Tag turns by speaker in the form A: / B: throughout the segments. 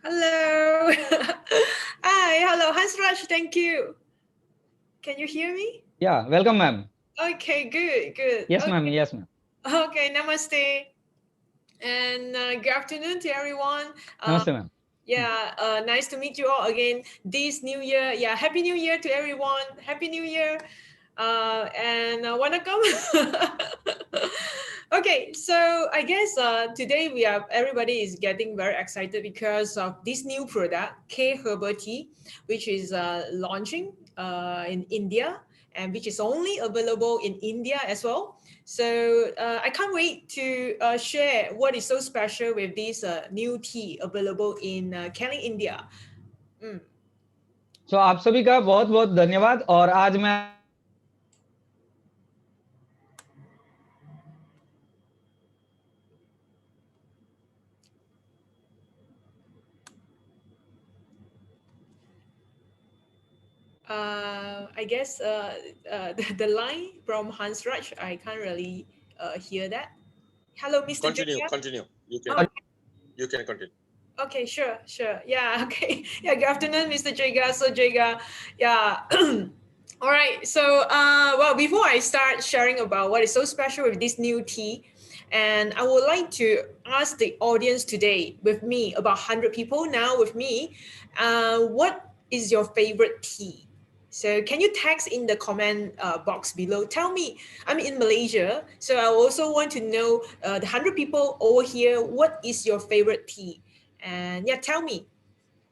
A: Hello. Hi, hello, Hansraj, thank you. Can you hear me?
B: Yeah, welcome, ma'am.
A: Okay, good.
B: Yes, ma'am. Yes, ma'am.
A: Okay, namaste. And good afternoon to everyone.
B: Namaste, ma'am.
A: Nice to meet you all again this new year. Yeah, Happy New Year to everyone. Happy New Year. And Wanakam. Okay, so I guess today everybody is getting very excited because of this new product, K Herbal Tea, which is launching in India and which is only available in India as well. So I can't wait to share what is so special with this new tea available in Kelly, India. Mm.
B: So आप सभी का बहुत बहुत धन्यवाद और आज मैं आपके साथ शेयर करने वाला हूँ कि के हर्बल टी क्या है और ये टी कैसे बनता है और इसके बारे में और भी बहुत सारी चीजें जो कि आप लोगों को नहीं पता है
A: I guess the line from Hans Raj, I can't really hear that. Hello, Mr.
C: Continue.
A: Jaya.
C: You
A: Oh,
C: can continue.
A: okay, sure. Yeah, okay. Yeah, good afternoon, Mr. Jaga. So, Jaga, yeah. All right. So, well, before I start sharing about what is so special with this new tea, and I would like to ask the audience today with me, about 100 people now with me, what is your favorite tea? So can you text in the comment box below? Tell me, I'm in Malaysia, so I also want to know the 100 people over here, what is your favorite tea? And yeah, tell me.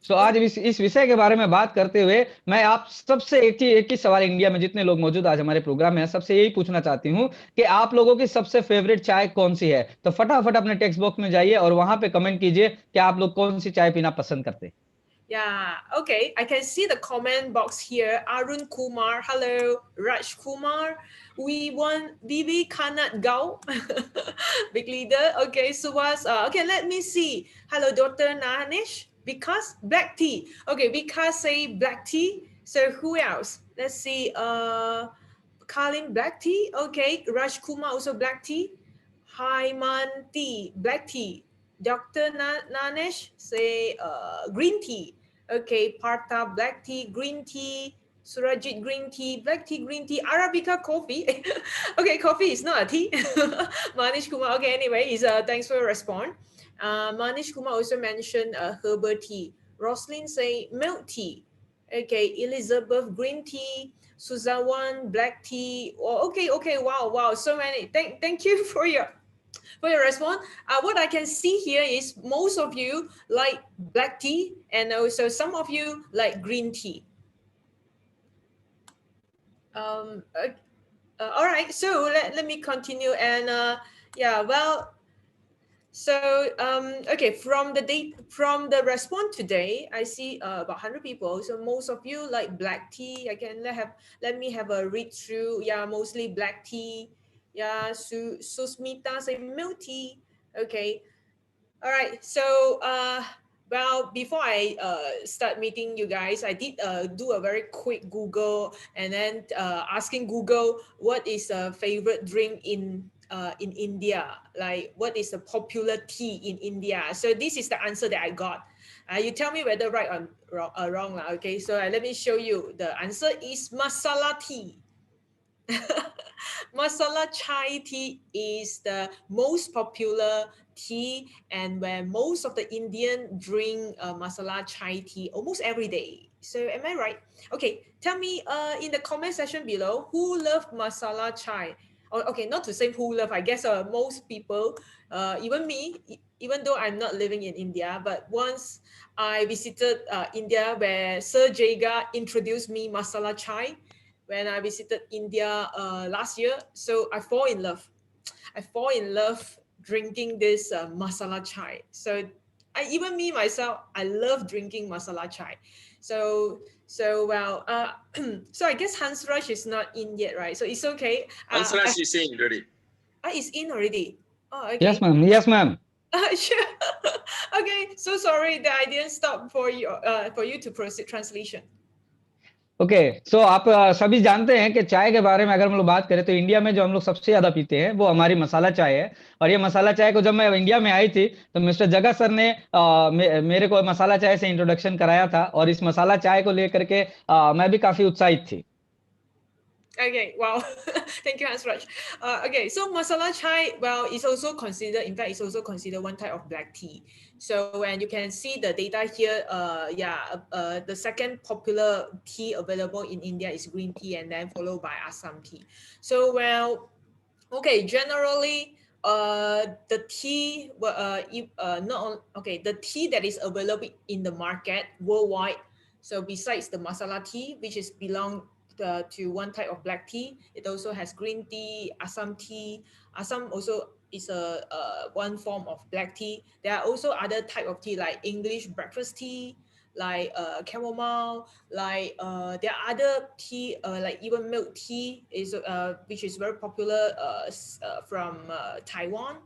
B: So आज इस विषय के बारे में बात करते हुए मैं आप सबसे एक ही सवाल इंडिया में जितने लोग मौजूद आज हमारे प्रोग्राम में हैं सबसे यही पूछना चाहती हूँ कि आप लोगों की सबसे फेवरेट चाय कौन सी है तो फटाफट अपने टेक्स्ट बॉक्स में जाइए और वहां पे कमेंट कीजिए कि आप लोग कौन सी चाय पीना पसंद करते हैं
A: Yeah, okay. I can see the comment box here. Arun Kumar, hello. Raj Kumar, we want Bibi Kanat Gao, big leader. Okay, Suwas. Okay, let me see. Hello, Dr. Nanesh. Because black tea. Okay, because say black tea. So who else? Let's see. Kalin black tea. Okay, Raj Kumar also black tea. Haiman tea, black tea. Dr. Nanesh say green tea. Okay, Partha black tea, green tea, Surajit green tea, black tea, green tea, Arabica coffee. Okay, coffee is not a tea. Manish Kumar. Okay, anyway, thanks for your response. Manish Kumar also mentioned herbal tea. Roslyn say milk tea. Okay, Elizabeth green tea, Suzawan black tea. Oh, okay, wow, so many. Thank you for your response. What I can see here is most of you like black tea, and also some of you like green tea. Um, uh, all right, so let me continue. And yeah, well, so okay, from the response today, I see about 100 people. So most of you like black tea. I can let me have a read through. Yeah, mostly black tea. Yeah, Susmita say milk tea. Okay, all right. So, well, before I start meeting you guys, I did do a very quick Google and then asking Google what is a favorite drink in India, like what is a popular tea in India. So this is the answer that I got. You tell me whether right or wrong. Okay, so let me show you. The answer is masala tea. Masala chai tea is the most popular tea and where most of the Indian drink masala chai tea almost every day. So am I right? Okay, tell me in the comment section below who love masala chai. Or, okay, not to say who love, I guess most people, even me, even though I'm not living in India, but once I visited India where Sir Jaga introduced me masala chai, when I visited India last year. So I fall in love. I fall in love drinking this masala chai. So even me myself, I love drinking masala chai. So well, so I guess Hans Raj is not in yet, right? So it's okay.
C: Hansraj is in ready.
A: It's in already. Oh, okay.
B: Yes, ma'am. Yes, ma'am.
A: Sure. Okay. So sorry that I didn't stop for you to proceed translation.
B: Okay, so आप सभी जानते हैं कि चाय के बारे में अगर हम लोग बात करें तो इंडिया में जो हम लोग सबसे ज्यादा पीते हैं वो हमारी मसाला चाय है। और ये मसाला चाय को जब मैं इंडिया में आई थी तो मिस्टर जगा सर ने मेरे को मसाला चाय से इंट्रोडक्शन कराया था, और इस मसाला चाय को लेकर के मैं भी काफी उत्साहित थी।
A: Okay, wow. Thank you, Hansraj. Okay, so masala chai, well, it's also considered, in fact, it's also considered one type of black tea. So, and you can see the data here. The second popular tea available in India is green tea, and then followed by Assam tea. So, well, okay, generally, the tea, the tea that is available in the market worldwide. So besides the masala tea, which is belong to one type of black tea, it also has green tea, Assam tea. Assam also is a one form of black tea. There are also other type of tea like English breakfast tea, like chamomile, like there are other tea, like even milk tea is which is very popular from Taiwan.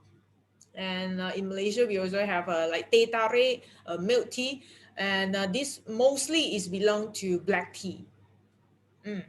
A: And in Malaysia, we also have like teh tarik, milk tea, and this mostly is belong to black tea. Mm.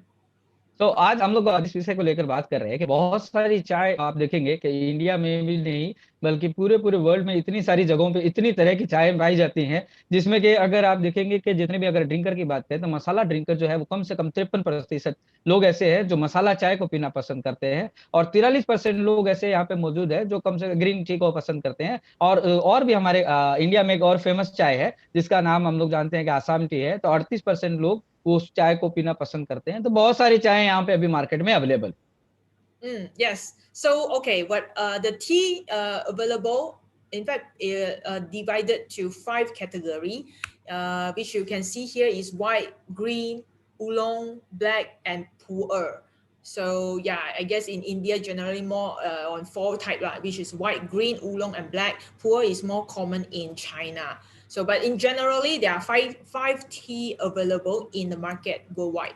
B: तो आज हम लोग इस विषय को लेकर बात कर रहे हैं कि बहुत सारी चाय आप देखेंगे कि इंडिया में भी नहीं बल्कि पूरे पूरे वर्ल्ड में इतनी सारी जगहों पे इतनी तरह की चाय पाई जाती हैं, जिसमें कि अगर आप देखेंगे कि जितने भी अगर ड्रिंकर की बात करें तो मसाला ड्रिंकर जो है वो कम से कम 53% लोग ऐसे हैं जो मसाला चाय को पीना पसंद करते हैं, और 43% लोग ऐसे यहाँ पे मौजूद है जो कम से ग्रीन टी को पसंद करते हैं। और भी हमारे इंडिया में एक और फेमस चाय है जिसका नाम हम लोग जानते हैं कि आसाम टी है, तो 38% लोग वो उस चाय को पीना पसंद करते हैं। तो बहुत सारी चाय यहाँ पे अभी मार्केट में available.
A: Yes. So okay, what the tea available, in fact, divided to 5 category, which you can see here is white, green, oolong, black, and pu'er. So yeah, I guess in India generally more on 4 type lah, which is white, green, oolong, and black. Pu'er is more common in China. So, but in generally there are five tea available in the market worldwide.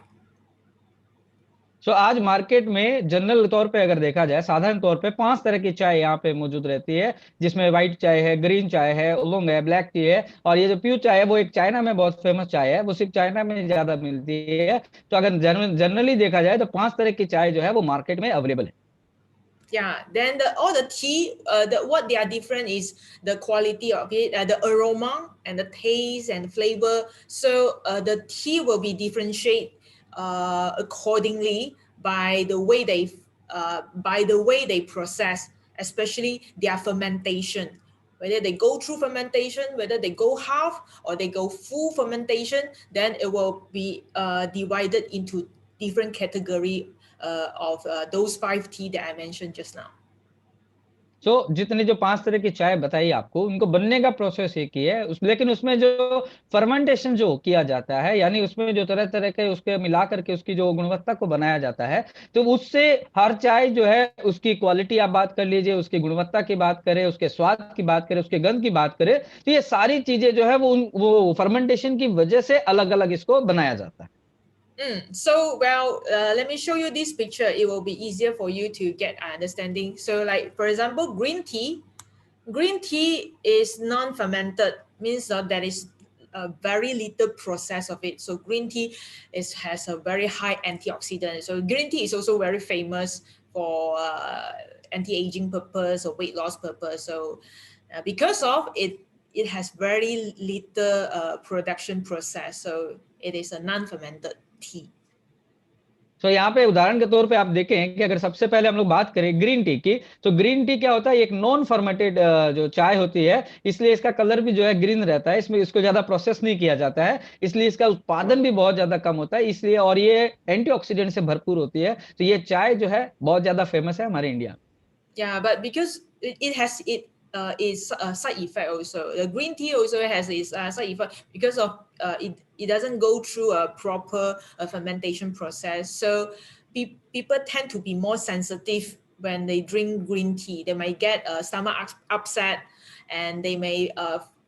B: सो आज market में general तौर पे अगर देखा जाए साधारण तौर पे 5 तरह की चाय यहाँ पे मौजूद रहती है, जिसमें व्हाइट चाय है, ग्रीन चाय है, उलोंग है, ब्लैक टी है, और ये जो प्योर चाय है वो एक चाइना में बहुत फेमस चाय है, वो सिर्फ चाइना में ज्यादा मिलती है। तो अगर जनरली देखा जाए तो 5 तरह की चाय जो है वो मार्केट में अवेलेबल है।
A: Yeah, then all the tea, what they are different is the quality of it, the aroma and the taste and flavor. So the tea will be differentiated accordingly by the way they process, especially their fermentation. Whether they go through fermentation, whether they go half or they go full fermentation, then it will be divided into different category of those 5 tea that I mentioned just now.
B: तो जितने जो 5 तरह की चाय बताई आपको उनको बनने का प्रोसेस एक ही है लेकिन उसमें जो फर्मेंटेशन जो किया जाता है, यानी उसमें जो तरह तरह के उसके मिला करके उसकी जो गुणवत्ता को बनाया जाता है, तो उससे हर चाय जो है उसकी क्वालिटी आप बात कर लीजिए, उसकी गुणवत्ता की बात करें, उसके स्वाद की बात करें, उसके गंध की बात करें, तो ये सारी चीजें जो है वो फर्मेंटेशन की वजह से अलग अलग इसको बनाया जाता है।
A: So, well, let me show you this picture. It will be easier for you to get an understanding. So, like, for example, green tea is non-fermented, means there is a very little process of it. So green tea has a very high antioxidant. So green tea is also very famous for anti-aging purpose or weight loss purpose. So because of it, it has very little production process. So it is a non-fermented tea.
B: तो यहाँ पे उदाहरण के तौर पे आप देखें कि अगर सबसे पहले हम लोग बात करें ग्रीन टी की, तो ग्रीन टी क्या होता है, एक नॉन फर्मेंटेड जो चाय होती है, इसलिए इसका कलर भी जो है ग्रीन रहता है, इसमें इसको ज्यादा प्रोसेस नहीं किया जाता है, इसलिए इसका उत्पादन भी बहुत ज्यादा कम होता है, इसलिए और ये एंटीऑक्सीडेंट से भरपूर होती है, तो ये चाय जो है बहुत ज्यादा फेमस है हमारे इंडिया में।
A: Yeah, but because it has its side effect also. The green tea also has its side effect because of it doesn't go through a proper fermentation process. So people tend to be more sensitive when they drink green tea. They might get stomach upset, and they may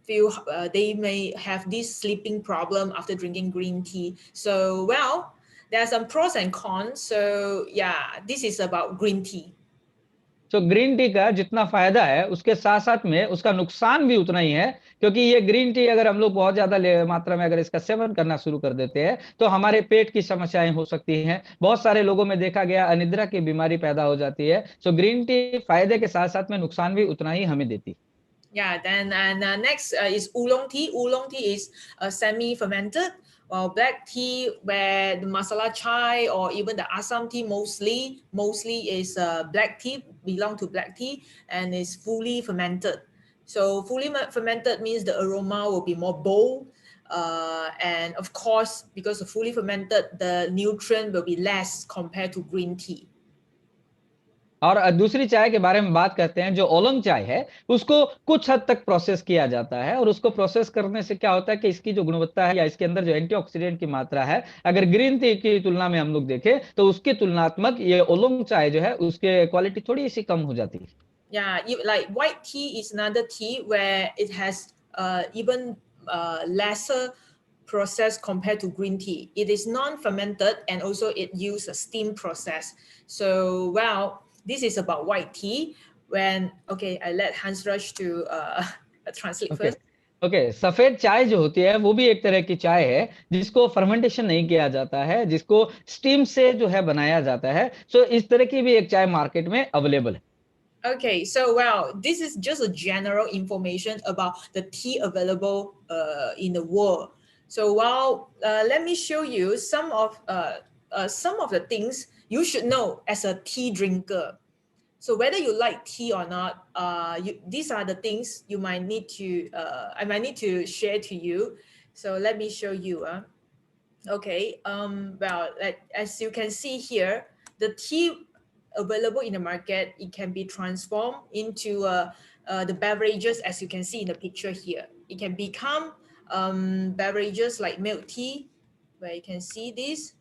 A: feel they may have this sleeping problem after drinking green tea. So well, there are some pros and cons. So yeah, this is about green tea.
B: तो green tea का जितना फायदा है उसके साथ साथ में उसका नुकसान भी उतना ही है, क्योंकि ये ग्रीन टी अगर हम लोग बहुत ज्यादा मात्रा में अगर इसका सेवन करना शुरू कर देते हैं तो हमारे पेट की समस्याएं हो सकती हैं। बहुत सारे लोगों में देखा गया अनिद्रा की बीमारी पैदा हो जाती है। सो ग्रीन टी फायदे के साथ साथ में नुकसान भी उतना ही हमें देती है।
A: Yeah, then and next is oolong tea. Oolong tea is semi-fermented. While black tea, where the masala chai or even the Assam tea mostly is black tea, belong to black tea, and is fully fermented. So fully fermented means the aroma will be more bold, and of course, because of fully fermented, the nutrient will be less compared to green tea.
B: और दूसरी चाय के बारे में बात करते हैं, जो ओलोंग चाय है उसको कुछ हद तक प्रोसेस किया जाता है, और उसको प्रोसेस करने से क्या होता है कि इसकी जो गुणवत्ता है या इसके अंदर जो एंटीऑक्सीडेंट की मात्रा है, अगर ग्रीन टी की तुलना में हम लोग देखें तो उसकी तुलनात्मक ये ओलोंग चाय जो है उसके क्वालिटी थोड़ी सी कम हो जाती है।
A: Yeah, like white tea is another tea where it has even lesser process compared to green tea. It is non-fermented and also it uses a steam process. So, well, this is about white tea. Okay, I let Hans Rush to translate
B: Okay.
A: first.
B: Okay, सफेद चाय जो होती है वो भी एक तरह की चाय है जिसको फर्मेंटेशन नहीं किया जाता है, जिसको स्टीम से जो है बनाया जाता है। सो इस तरह की भी एक चाय मार्केट में अवेलेबल है।
A: Okay, so well, this is just a general information about the tea available in the world. So let me show you some of the things you should know as a tea drinker. So whether you like tea or not, these are the things you might need to I might need to share to you. So let me show you. Okay. As you can see here, the tea available in the market, it can be transformed into the beverages as you can see in the picture here. It can become beverages like milk tea, where you can see this.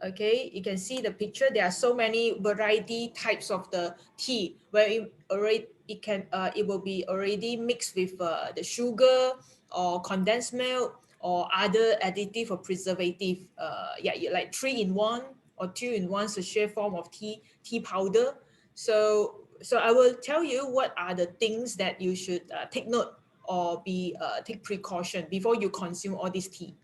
A: Okay, you can see the picture. There are so many variety types of the tea where it will be already mixed with the sugar or condensed milk or other additive or preservative. Like 3-in-1 or 2-in-1 sachet form of tea powder. So I will tell you what are the things that you should take note or take precaution before you consume all this tea.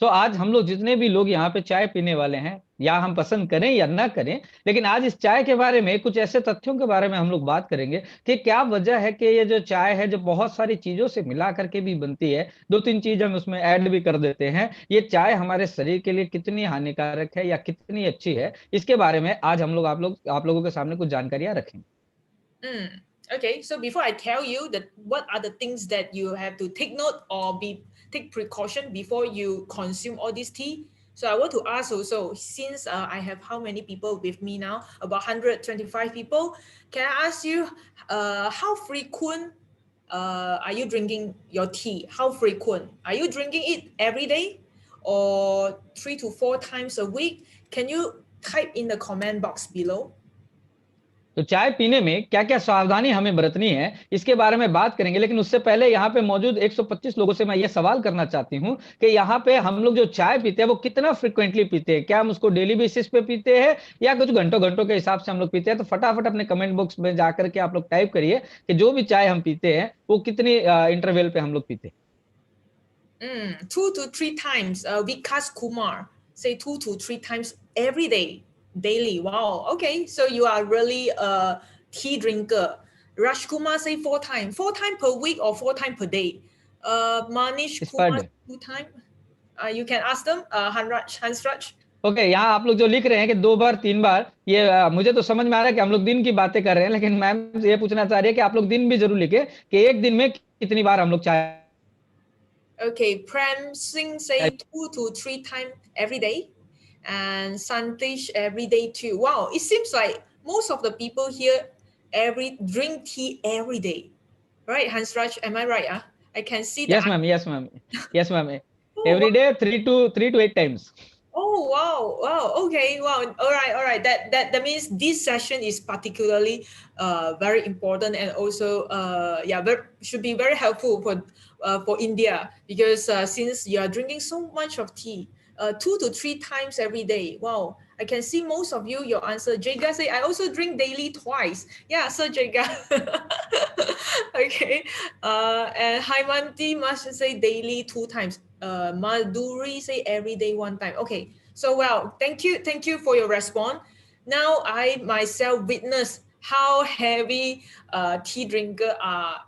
B: तो आज हम लोग जितने भी लोग यहाँ पे चाय पीने वाले हैं, या हम पसंद करें या ना करें, लेकिन आज इस चाय के बारे में कुछ ऐसे तथ्यों के बारे में हम लोग बात करेंगे कि क्या वजह है कि ये जो चाय है जो बहुत सारी चीजों से मिला करके भी बनती है, 2-3 चीज हम उसमें ऐड भी कर देते हैं, ये चाय हमारे शरीर के लिए कितनी हानिकारक है या कितनी अच्छी है, इसके बारे में आज हम लोग आप लोगों के सामने कुछ जानकारियां रखेंगे।
A: Okay, so before I tell you that what are the things that you have to take note or take precaution before you consume all this tea. So I want to ask also, since I have how many people with me now, about 125 people, can I ask you how frequent are you drinking your tea? How frequent? Are you drinking it every day or 3 to 4 times a week? Can you type in the comment box below?
B: तो चाय पीने में क्या क्या सावधानी हमें बरतनी है इसके बारे में बात करेंगे, लेकिन उससे पहले यहाँ पे मौजूद 125 लोगों से मैं ये सवाल करना चाहती हूँ कि यहाँ पे हम लोग जो चाय पीते हैं वो कितना फ्रिक्वेंटली पीते हैं, क्या हम उसको डेली बेसिस पे पीते हैं या कुछ घंटों घंटों के हिसाब से हम लोग पीते हैं। तो फटाफट अपने कमेंट बॉक्स में जाकर के आप लोग टाइप करिए कि जो भी चाय हम पीते हैं वो कितनी इंटरवल पे हम लोग पीते हैं।
A: 2 to 3 times. Vikas Kumar say 2 to 3 times every day. Daily. Wow. Okay. So you are really a tea drinker. Raj Kumar say 4 times. 4 times per week or 4 times per day. Manish Kumar 2 times. You can ask them. Hansraj.
B: Okay, यहाँ आप लोग जो लिख रहे हैं कि 2 बार 3 बार, ये मुझे तो समझ में आ रहा है कि हम लोग दिन की बातें कर रहे हैं, लेकिन मैम ये पूछना चाह रही है कि आप लोग दिन भी जरूर लिखे कि एक दिन में कितनी बार हम लोग चाय।
A: Okay, Prem Singh say 2 to 3 times every day. And Santish every day too. Wow, it seems like most of the people here drink tea every day, right? Hansraj, am I right? I can see that.
B: Yes, ma'am. Every day 3 to 8 times.
A: Oh wow. Okay, wow. All right. That means this session is particularly very important and also should be very helpful for India because since you are drinking so much of tea. 2 to 3 times every day. Wow, I can see most of you, your answer. Jega say, I also drink daily twice. Yeah, so Jega. Okay. And Haimanti must say daily 2 times. Madhuri say every day 1 time. Okay. So well, thank you for your response. Now I myself witness how heavy tea drinker are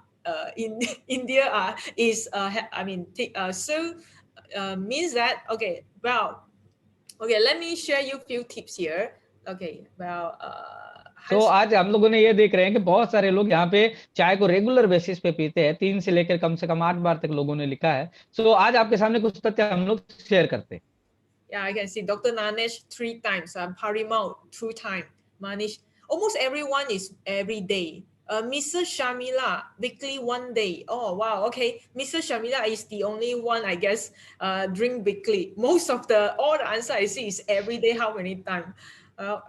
A: in India is means that okay, well, okay, let me share you few tips here. Okay, well,
B: तो आज हम लोगों ने ये देख रहे हैं कि बहुत सारे लोग यहाँ पे चाय को रेगुलर बेसिस पे पीते हैं, 3 से लेकर कम से कम 8 बार तक लोगों ने लिखा है। सो आज आपके सामने कुछ तथ्य हम लोग शेयर करते हैं।
A: Yeah, I can see Dr. Nanesh 3 times, Parimal 2 times, Manish. Almost everyone is every day. Mrs. Shamila, weekly 1 day. Oh, wow. Okay. Mrs. Shamila is the only one, I guess, drink weekly. Most of all the answer I see is every day, how many times?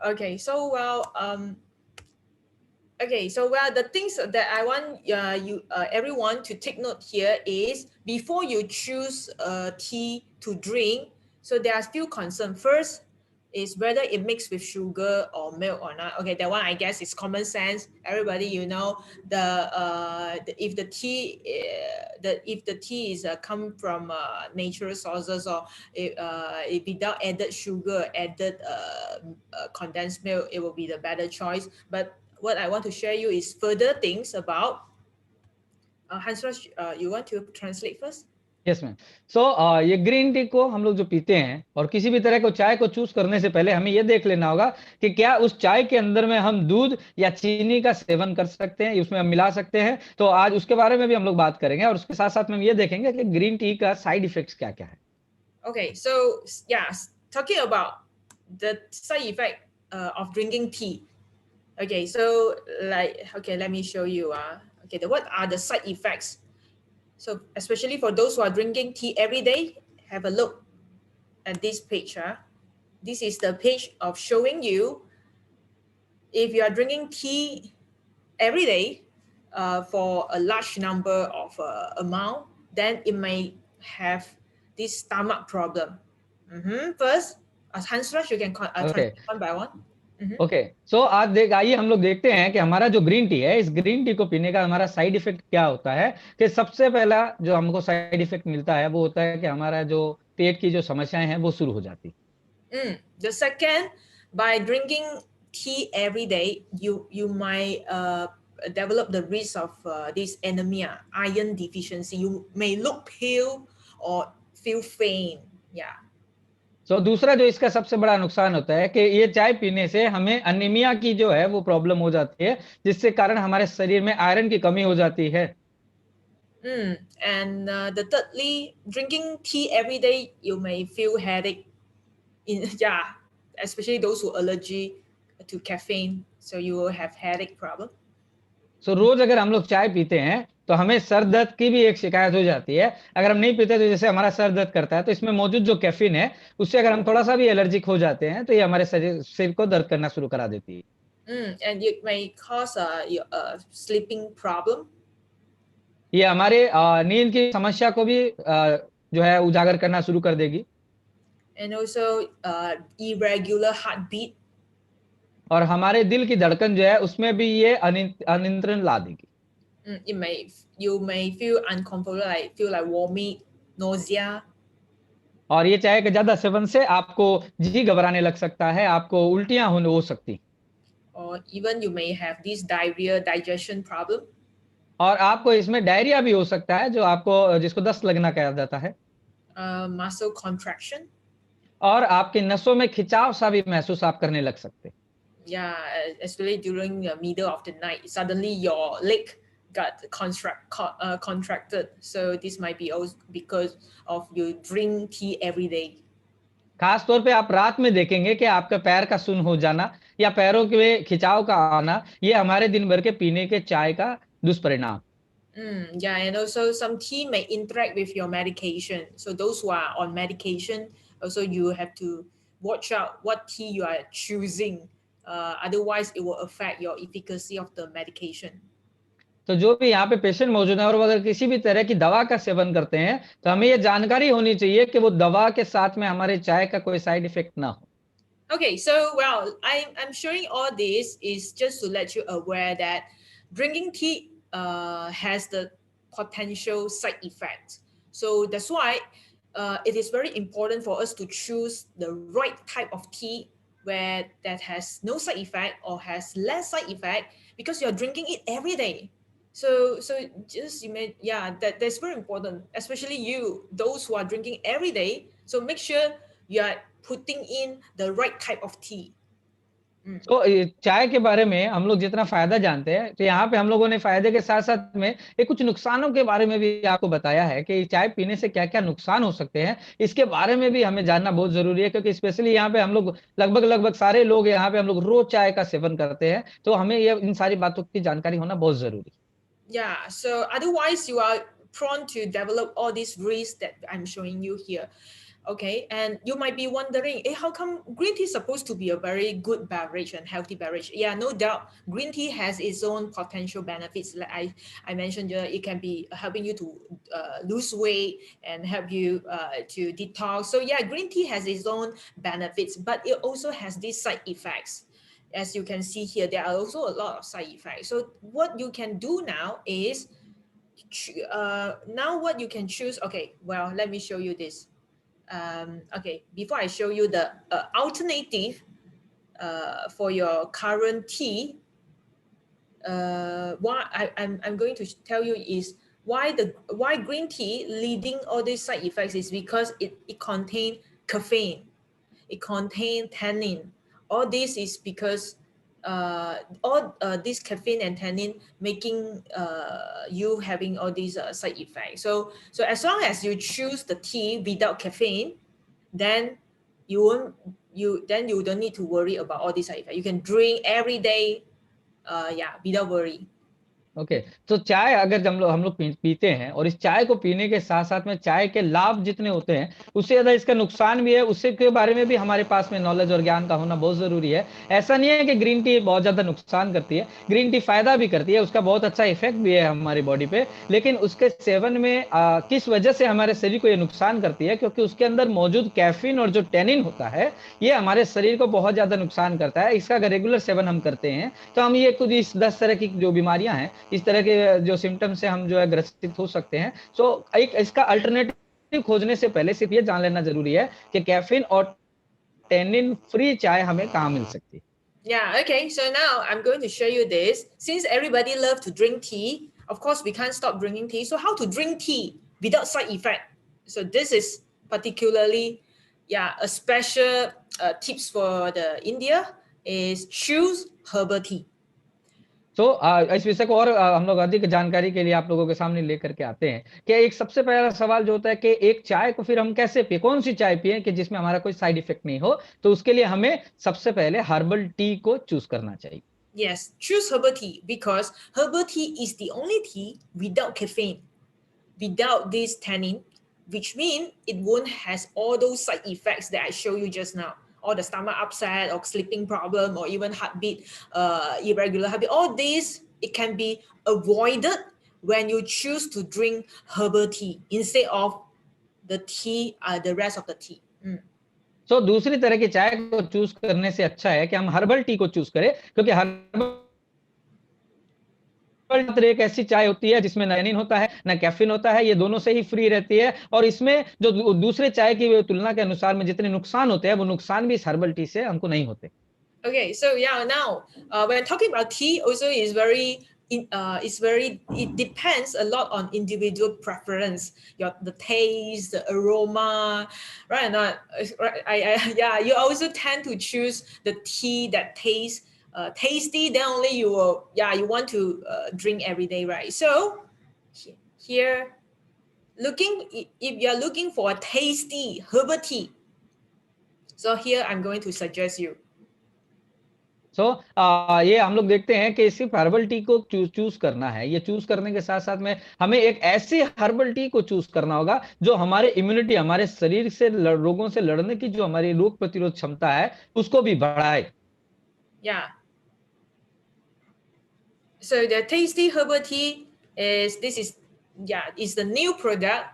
A: Okay. So, well, the things that I want everyone to take note here is before you choose tea to drink, so there are few concerns. First is whether it mixed with sugar or milk or not. Okay, that one I guess is common sense. Everybody, if the tea is come from natural sources or if without added sugar, added condensed milk, it will be the better choice. But what I want to share you is further things about Hansraj, you want to translate first?
B: Yes ma'am. So ये green T को हम लोग जो पीते हैं और किसी भी तरह को चाय को चूज करने से पहले हमें ये देख लेना होगा कि क्या उस चाय के अंदर में हम दूध या चीनी का सेवन कर सकते हैं, उसमें हम मिला सकते हैं। तो आज उसके बारे में भी हम लोग बात करेंगे और उसके साथ साथ में ये देखेंगे कि ग्रीन टी का साइड इफेक्ट्स क्या क्या है।
A: Okay, so yeah, talking about the side effect of drinking tea. Okay, so let me show you. What are the side effects? So especially for those who are drinking tea every day, have a look at this page. This is the page of showing you if you are drinking tea every day for a large number of amount, then it may have this stomach problem. First, as Hansraj, you can translate one by one.
B: Okay, so आज आइए हम लोग देखते हैं कि हमारा जो green tea है, इस ग्रीन टी को पीने का हमारा साइड इफेक्ट क्या होता है। कि सबसे पहला जो हमको साइड इफेक्ट मिलता है वो होता है कि हमारा जो पेट की जो समस्याएं हैं वो शुरू हो जाती।
A: The second, by drinking tea every day, you might develop the risk of this anemia, iron deficiency. You may look pale or feel faint. Yeah.
B: तो दूसरा जो इसका सबसे बड़ा नुकसान होता है कि ये चाय पीने से हमें अनीमिया की जो है वो प्रॉब्लम हो जाती है, जिससे कारण हमारे शरीर में आयरन की कमी हो जाती है।
A: And the thirdly, drinking tea every day, you may feel headache. Especially those who allergy to caffeine, so you will have headache problem.
B: So रोज अगर हम लोग चाय पीते हैं तो हमें सर दर्द की भी एक शिकायत हो जाती है। अगर हम नहीं पीते तो जैसे हमारा सर दर्द करता है, तो इसमें मौजूद जो कैफीन है उससे अगर हम थोड़ा सा भी एलर्जिक हो जाते हैं तो ये हमारे शरीर को दर्द करना शुरू करा देती है।
A: And it may cause a sleeping problem.
B: ये हमारे नींद की समस्या को भी जो है उजागर करना शुरू कर देगी।
A: And also irregular heartbeat.
B: और हमारे दिल की धड़कन जो है उसमें भी ये अनियंत्रण ला देगी।
A: You may feel uncomfortable, feel like vomit, nausea.
B: और ये चाय के ज्यादा सेवन से आपको जी घबराने लग सकता है, आपको उल्टियां हो सकती।
A: Or even you may have this diarrhea, digestion problem.
B: और आपको इसमें डायरिया भी हो सकता है, जो आपको जिसको दस्त लगना कहा जाता है।
A: Muscle contraction.
B: और आपकी नसों में खिंचाव सा भी महसूस आप करने लग सकते।
A: Yeah, especially during the middle of the night, suddenly your leg got contracted. So this might be also because of you drink tea every day.
B: खास तौर पे आप रात में देखेंगे कि आपका पैर का सुन्न हो जाना या पैरों के खिंचाव का आना, ये हमारे दिन भर के पीने के चाय का दुष्परिणाम।
A: Yeah, and also some tea may interact with your medication. So those who are on medication, also you have to watch out what tea you are choosing. Otherwise, it will affect your efficacy of the medication.
B: तो जो भी यहाँ पे patient मौजूद है और अगर किसी भी तरह की दवा का सेवन करते हैं तो हमें ये जानकारी होनी चाहिए कि वो दवा के साथ में हमारे चाय का कोई साइड इफेक्ट ना हो।
A: Okay, so well, I'm showing all this is just to let you aware that drinking tea has the potential side effect. So that's why it is very important for us to choose the right type of tea where that has no side effect or has less side effect because you're drinking it every day. So just you may that's very important, especially you those who are drinking every day. So make sure you are putting in the right type of tea.
B: तो चाय के बारे में हम लोग जितना फ़ायदा जानते हैं, तो यहाँ पे हम लोगों ने फ़ायदे के साथ-साथ में कुछ नुकसानों के बारे में भी आपको बताया है कि चाय पीने से क्या-क्या नुकसान हो सकते हैं। इसके बारे में भी हमें जानना बहुत ज़रूरी है क्योंकि स्पेशली यहाँ पे हम लोग लगभग-लगभग सारे लोग यहाँ पे हम लोग रोज़ चाय का सेवन करते हैं, तो हमें ये इन सारी बातों की जानकारी होना बहुत ज़रूरी है।
A: Yeah, so otherwise you are prone to develop all these risks that I'm showing you here. Okay, and you might be wondering, how come green tea is supposed to be a very good beverage and healthy beverage? Yeah, no doubt, green tea has its own potential benefits. Like I mentioned, it can be helping you to lose weight and help you to detox. So yeah, green tea has its own benefits, but it also has these side effects. As you can see here, there are also a lot of side effects. So what you can do now is, now what you can choose. Okay, well, let me show you this. Okay, before I show you the alternative for your current tea, I'm going to tell you is why green tea leading all these side effects is because it contains caffeine, it contains tannin. All this is because all this caffeine and tannin making you having all these side effects. So as long as you choose the tea without caffeine, then you won't you don't need to worry about all these side effects. You can drink every day, without worry.
B: Okay, तो चाय अगर हम लोग पीते हैं और इस चाय को पीने के साथ-साथ में चाय के लाभ जितने होते हैं, उससे ज़्यादा इसका नुकसान भी है, उससे के बारे में भी हमारे पास में नॉलेज और ज्ञान का होना बहुत ज़रूरी है। ऐसा नहीं है कि ग्रीन टी बहुत ज़्यादा नुकसान करती है, ग्रीन टी फ़ायदा भी करती है, उसका बहुत अच्छा इफ़ेक्ट भी है हमारी बॉडी पे, लेकिन उसके सेवन में किस वजह से हमारे शरीर को ये नुकसान करती है, क्योंकि उसके अंदर मौजूद कैफ़ीन और जो टैनिन होता है, ये हमारे शरीर को बहुत ज़्यादा नुकसान करता है। इसका अगर रेगुलर सेवन हम करते हैं, तो हम ये कुछ इस 10 तरह की जो बीमारियाँ हैं, इस तरह के जो सिम्पटम्स से हम जो है ग्रसित हो सकते हैं। सो एक इसका अल्टरनेटिव खोजने से पहले सिर्फ ये जान लेना ज़रूरी है कि कैफ़ीन और टैनिन फ्री चाय हमें कहाँ मिल सकती है।
A: Yeah, okay. So now I'm going to show you this. Since everybody love to drink tea, of course we can't stop drinking tea. So how to drink tea without side effect? So this is particularly, a special tips for the India is choose herbal tea.
B: तो इस विषय को और हम लोग अधिक जानकारी के लिए आप लोगों के सामने लेकर के आते हैं कि एक सबसे पहला सवाल जो होता है कि एक चाय को फिर हम कैसे पिए, कौन सी चाय पिए कि जिसमें हमारा कोई साइड इफेक्ट नहीं हो, तो उसके लिए हमें सबसे पहले हर्बल टी को चूज करना चाहिए।
A: Yes, choose herbal tea because herbal tea is the only tea without caffeine, without this tannin, which means it won't has all those side effects that I show you just now. All the stomach upset or sleeping problem or even heartbeat, irregular heartbeat. All these it can be avoided when you choose to drink herbal tea instead of the tea, the rest of the tea.
B: तो दूसरी तरह की चाय को choose करने से अच्छा है कि हम हर्बल टी को चूज करें, क्योंकि हर्बल एक ऐसी चाय होती है जिसमें ना टैनिन होता है, ना कैफीन होता है, ये दोनों से ही फ्री रहती है और इसमें जो दूसरे चाय की तुलना के अनुसार में जितने नुकसान होते हैं, वो नुकसान भी इस हर्बल टी से हमको नहीं होते।
A: Okay, so now when talking about tea, also is very it depends a lot on individual preference, the taste, the aroma, right? Not yeah, you also tend to choose the tea that tastes tasty. Then only you will you want to drink every day, right? So here, if you're looking for a tasty herbal tea, so here I'm going to suggest you.
B: ये हम लोग देखते हैं कि सिर्फ herbal tea को choose करना है। ये चूज करने के साथ साथ में हमें एक ऐसी हर्बल टी को चूज करना होगा जो हमारे इम्यूनिटी, हमारे शरीर से रोगों से लड़ने की जो हमारी रोग प्रतिरोध क्षमता है उसको भी बढ़ाए।
A: Yeah. So the tasty herbal tea is the new product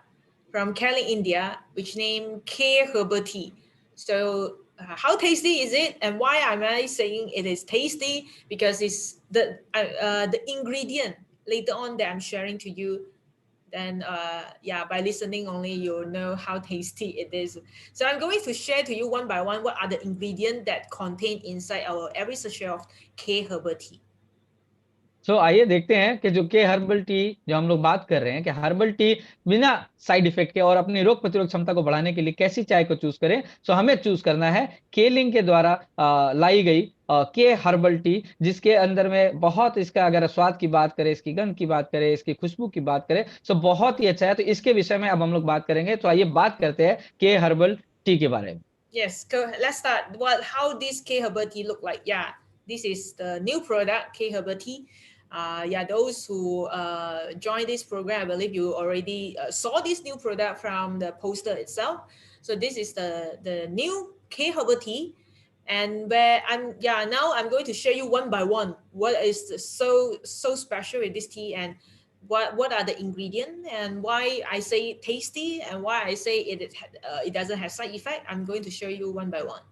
A: from Kelly, India, which named Care Herbal Tea. So how tasty is it, and why am I saying it is tasty? Because it's the ingredient later on that I'm sharing to you. Then yeah, by listening only you'll know how tasty it is. So I'm going to share to you one by one what are the ingredients that contain inside our every sachet of K herbal tea.
B: सो आइए देखते हैं कि जो के herbal tea जो हम लोग बात कर रहे हैं कि हर्बल टी बिना साइड इफेक्ट के और अपनी रोग प्रतिरोधक क्षमता को बढ़ाने के लिए कैसी चाय को चूज करें। सो हमें चूज करना है केलिंग के द्वारा लाई गई के हर्बल टी, जिसके अंदर में बहुत इसका अगर स्वाद की बात करें, इसकी गंध की बात करें, इसकी खुशबू की बात करें, सो बहुत ही अच्छा है। तो इसके विषय में अब हम लोग बात करेंगे। तो आइए बात करते हैं के हर्बल टी के बारे में।
A: Yes, let's start. How this K herbal tea look like? Yeah, this is the new product, K herbal tea. Yeah, those who joined this program, I believe you already saw this new product from the poster itself. So this is the new K herbal tea, and where now I'm going to show you one by one what is so special with this tea, and what are the ingredients, and why I say tasty, and why I say it doesn't have side effect. I'm going to show you one by one.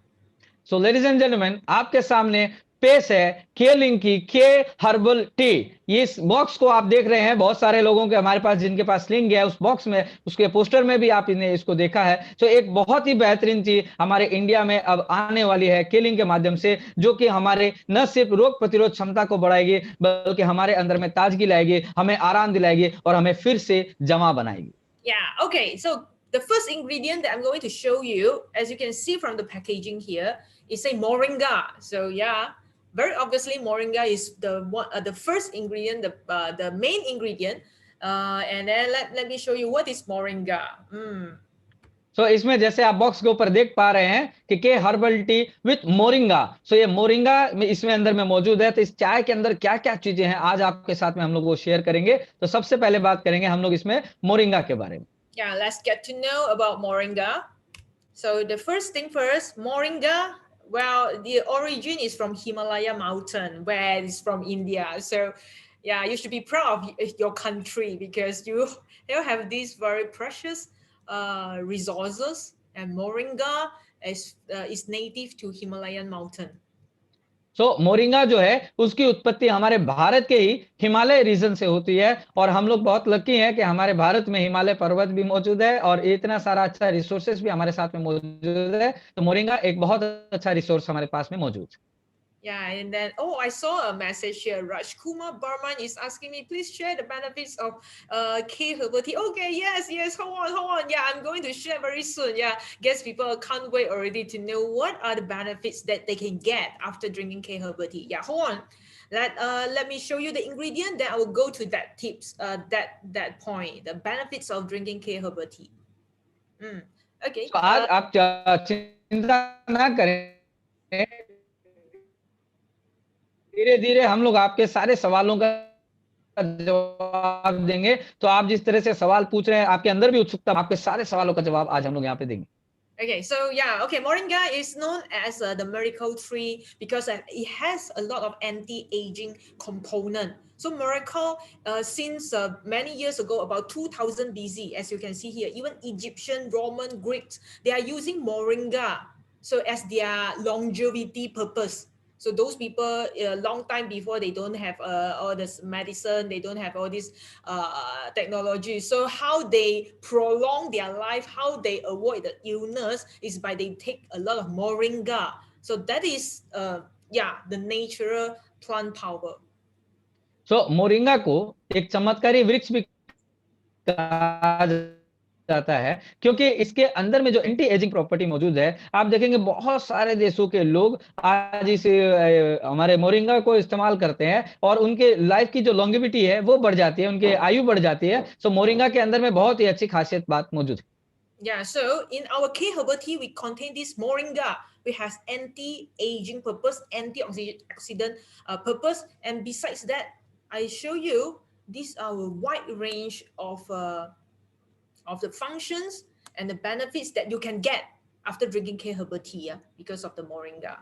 B: So ladies and gentleman, आपके सामने पेश है केलिंग की के herbal tea. इस box को आप देख रहे हैं, बहुत सारे लोगों के हमारे पास जिनके पास लिंक गया उस बॉक्स में, उसके पोस्टर में भी आप इन्हें इसको देखा है। तो एक बहुत ही बेहतरीन चीज हमारे इंडिया में अब आने वाली है केलिंग के माध्यम से, जो कि हमारे न सिर्फ रोग प्रतिरोध क्षमता को बढ़ाएगी बल्कि हमारे अंदर में ताजगी लाएगी, हमें आराम दिलाएगी और हमें फिर से जमा बनाएगी।
A: Yeah, okay. So the first ingredient that I'm going to show you, as you can see from the packaging here, is a moringa. So yeah, very obviously moringa is the first ingredient, the main ingredient. And then let me show you what is moringa.
B: सो इसमें जैसे आप box के ऊपर देख पा रहे हैं कि के हर्बल टी विथ मोरिंगा। सो ये मोरिंगा इसमें अंदर में मौजूद है। तो इस चाय के अंदर क्या क्या चीजें हैं आज आपके साथ में हम लोग वो शेयर करेंगे। तो सबसे पहले बात करेंगे हम लोग इसमें मोरिंगा के बारे में।
A: Yeah, let's get to know about moringa. So the first thing first, moringa, well, the origin is from Himalaya mountain, where it's from India. So yeah, you should be proud of your country because you have these very precious resources, and moringa is native to Himalayan mountain.
B: So moringa जो है उसकी उत्पत्ति हमारे भारत के ही Himalaya reason से होती है, और हम लोग बहुत लकी हैं कि हमारे भारत में हिमालय पर्वत भी मौजूद है और इतना सारा अच्छा रिसोर्सेस भी हमारे साथ में मौजूद है। तो मोरिंगा एक बहुत अच्छा रिसोर्स हमारे पास में मौजूद है।
A: Yeah, and then, oh, I saw a message here. Raj Kumar Barman is asking me, please share the benefits of K herbal tea. Okay, yes, hold on. Yeah, I'm going to share very soon. Yeah, guess people can't wait already to know what are the benefits that they can get after drinking K herbal tea. Yeah, hold on. Let me show you the ingredient, then I will go to that tips, that point, the benefits of drinking K herbal tea. Okay.
B: तो आज आप चिंता ना करें, धीरे धीरे हम लोग आपके सारे सवालों का जवाब देंगे। तो आप जिस तरह से सवाल पूछ रहे हैं, आपके अंदर भी उत्सुकता, आपके सारे सवालों का जवाब आज हम लोग यहाँ पे देंगे।
A: Okay, so yeah, okay, moringa is known as the miracle tree because it has a lot of anti-aging component. So miracle, since many years ago, about 2000 BC, as you can see here, even Egyptian, Roman, Greeks, they are using moringa so as their longevity purpose. So those people a long time before, they don't have all this medicine, they don't have all this technology. So how they prolong their life, how they avoid the illness is by they take a lot of moringa. So that is the natural plant power.
B: So moringa को एक चमत्कारी वृक्ष भी कहा जाता है क्योंकि इसके अंदर में जो एंटी एजिंग प्रॉपर्टी मौजूद है। आप देखेंगे बहुत सारे देशों के लोग आज इस हमारे मोरिंगा को इस्तेमाल करते हैं और उनके लाइफ की जो लॉन्गेविटी है वो बढ़ जाती है, उनके आयु बढ़ जाती है। सो मोरिंगा के अंदर में बहुत ही अच्छी खासियत बात मौजूद है।
A: Yeah, so in our K herbal tea, we contain this moringa, which has anti-aging purpose, antioxidant purpose, and besides that, I show you these are a wide range of the functions and the benefits that you can get after drinking K herbal tea because of the moringa.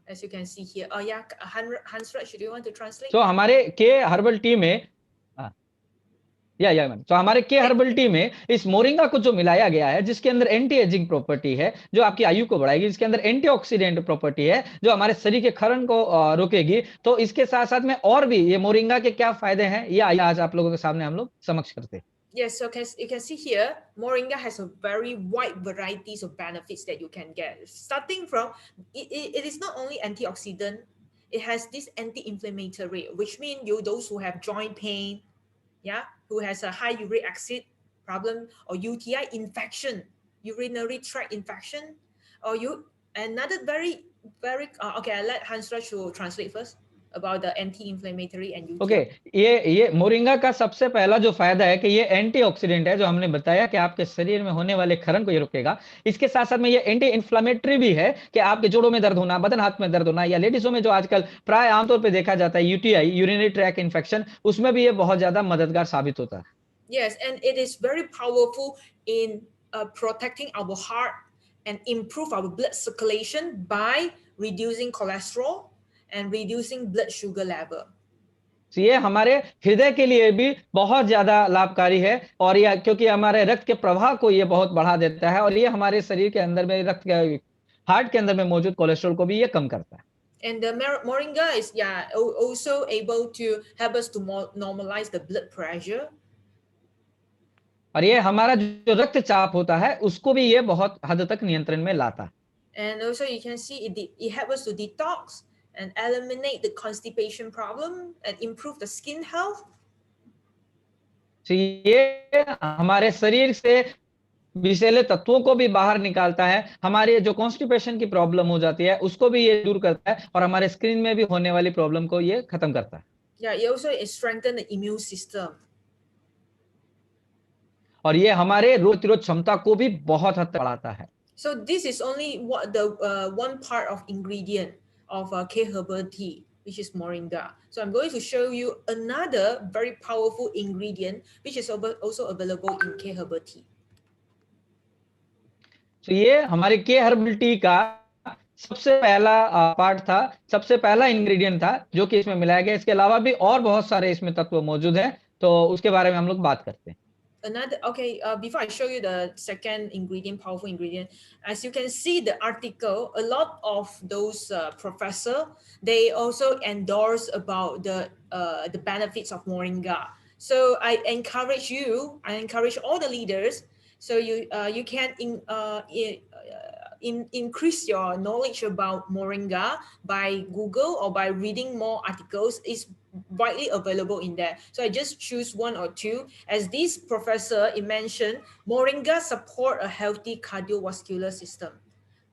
A: As you can see here. Oh yeah, Hansraj, do you want to translate?
B: So हमारे के herbal tea में या ma'am, तो हमारे के herbal tea में इस moringa को जो मिलाया गया है, जिसके अंदर एंटी एजिंग प्रॉपर्टी है जो आपकी आयु को बढ़ाएगी, इसके अंदर एंटीऑक्सीडेंट प्रॉपर्टी है जो हमारे शरीर के क्षरण को रोकेगी। तो इसके साथ साथ में और भी ये मोरिंगा के क्या फायदे हैं, ये आइए आज आप लोगों के सामने हम लोग समक्ष करते हैं।
A: Yes, so you can see here, moringa has a very wide varieties of benefits that you can get. Starting from, it is not only antioxidant, it has this anti-inflammatory, which means those who have joint pain, yeah, who has a high uric acid problem or UTI infection, urinary tract infection, or another very okay. I'll let Hansraj to translate first about the anti-inflammatory and UTI.
B: Okay, ये moringa का सबसे पहला जो फायदा है कि ये antioxidant है, जो हमने बताया कि आपके शरीर में होने वाले क्षरण को ये रोकेगा। इसके साथ साथ में ये एंटी इन्फ्लामेटरी भी है कि आपके जोड़ों में दर्द होना, बदन हाथ में दर्द होना, या लेडीजों में जो आजकल प्राय आमतौर पर देखा जाता है यूटीआई, यूरिनरी ट्रैक इन्फेक्शन, उसमें भी ये बहुत ज्यादा मददगार साबित होता है।
A: Yes, and it is very powerful in protecting our heart and improve our blood circulation by reducing cholesterol and reducing blood sugar level.
B: तो ये हमारे हृदय के लिए भी बहुत ज्यादा लाभकारी है, और यह क्योंकि हमारे रक्त के प्रवाह को ये बहुत बढ़ा देता है, और ये हमारे शरीर के अंदर में हार्ट के अंदर में मौजूद कोलेस्ट्रॉल को भी ये कम करता है।
A: And the moringa is also able to help us to normalize the blood pressure.
B: और ये हमारा जो रक्तचाप होता है उसको भी ये बहुत हद तक नियंत्रण में लाता है।
A: And also you can see it helps us to detox and eliminate the constipation problem and improve the skin health.
B: तो ये हमारे शरीर से विषैले तत्वों को भी बाहर निकालता है, हमारे जो कॉन्स्टिपेशन की प्रॉब्लम हो जाती है उसको भी ये दूर करता है, और हमारे स्किन में भी होने वाली प्रॉब्लम को ये खत्म करता है।
A: Yeah, it also strengthens the immune system.
B: और ये हमारे रोग प्रतिरोध क्षमता को भी बहुत हद तक बढ़ाता है।
A: So this is only what the one part of ingredient of K herbal tea, which is moringa. So I'm going to show you another very powerful ingredient which is also available in K herbal tea.
B: तो ये हमारे के herbal tea का सबसे पहला part था, सबसे पहला इंग्रेडिएंट था जो कि इसमें मिलाया गया। इसके अलावा भी और बहुत सारे इसमें तत्व मौजूद हैं, तो उसके बारे में हम लोग बात करते हैं।
A: Before I show you the second ingredient, powerful ingredient, as you can see the article, a lot of those professor, they also endorse about the benefits of moringa. So I encourage all the leaders, so you can increase your knowledge about moringa by Google or by reading more articles. It's widely available in there. So I just choose one or two. As this professor mentioned, moringa support a healthy cardiovascular system.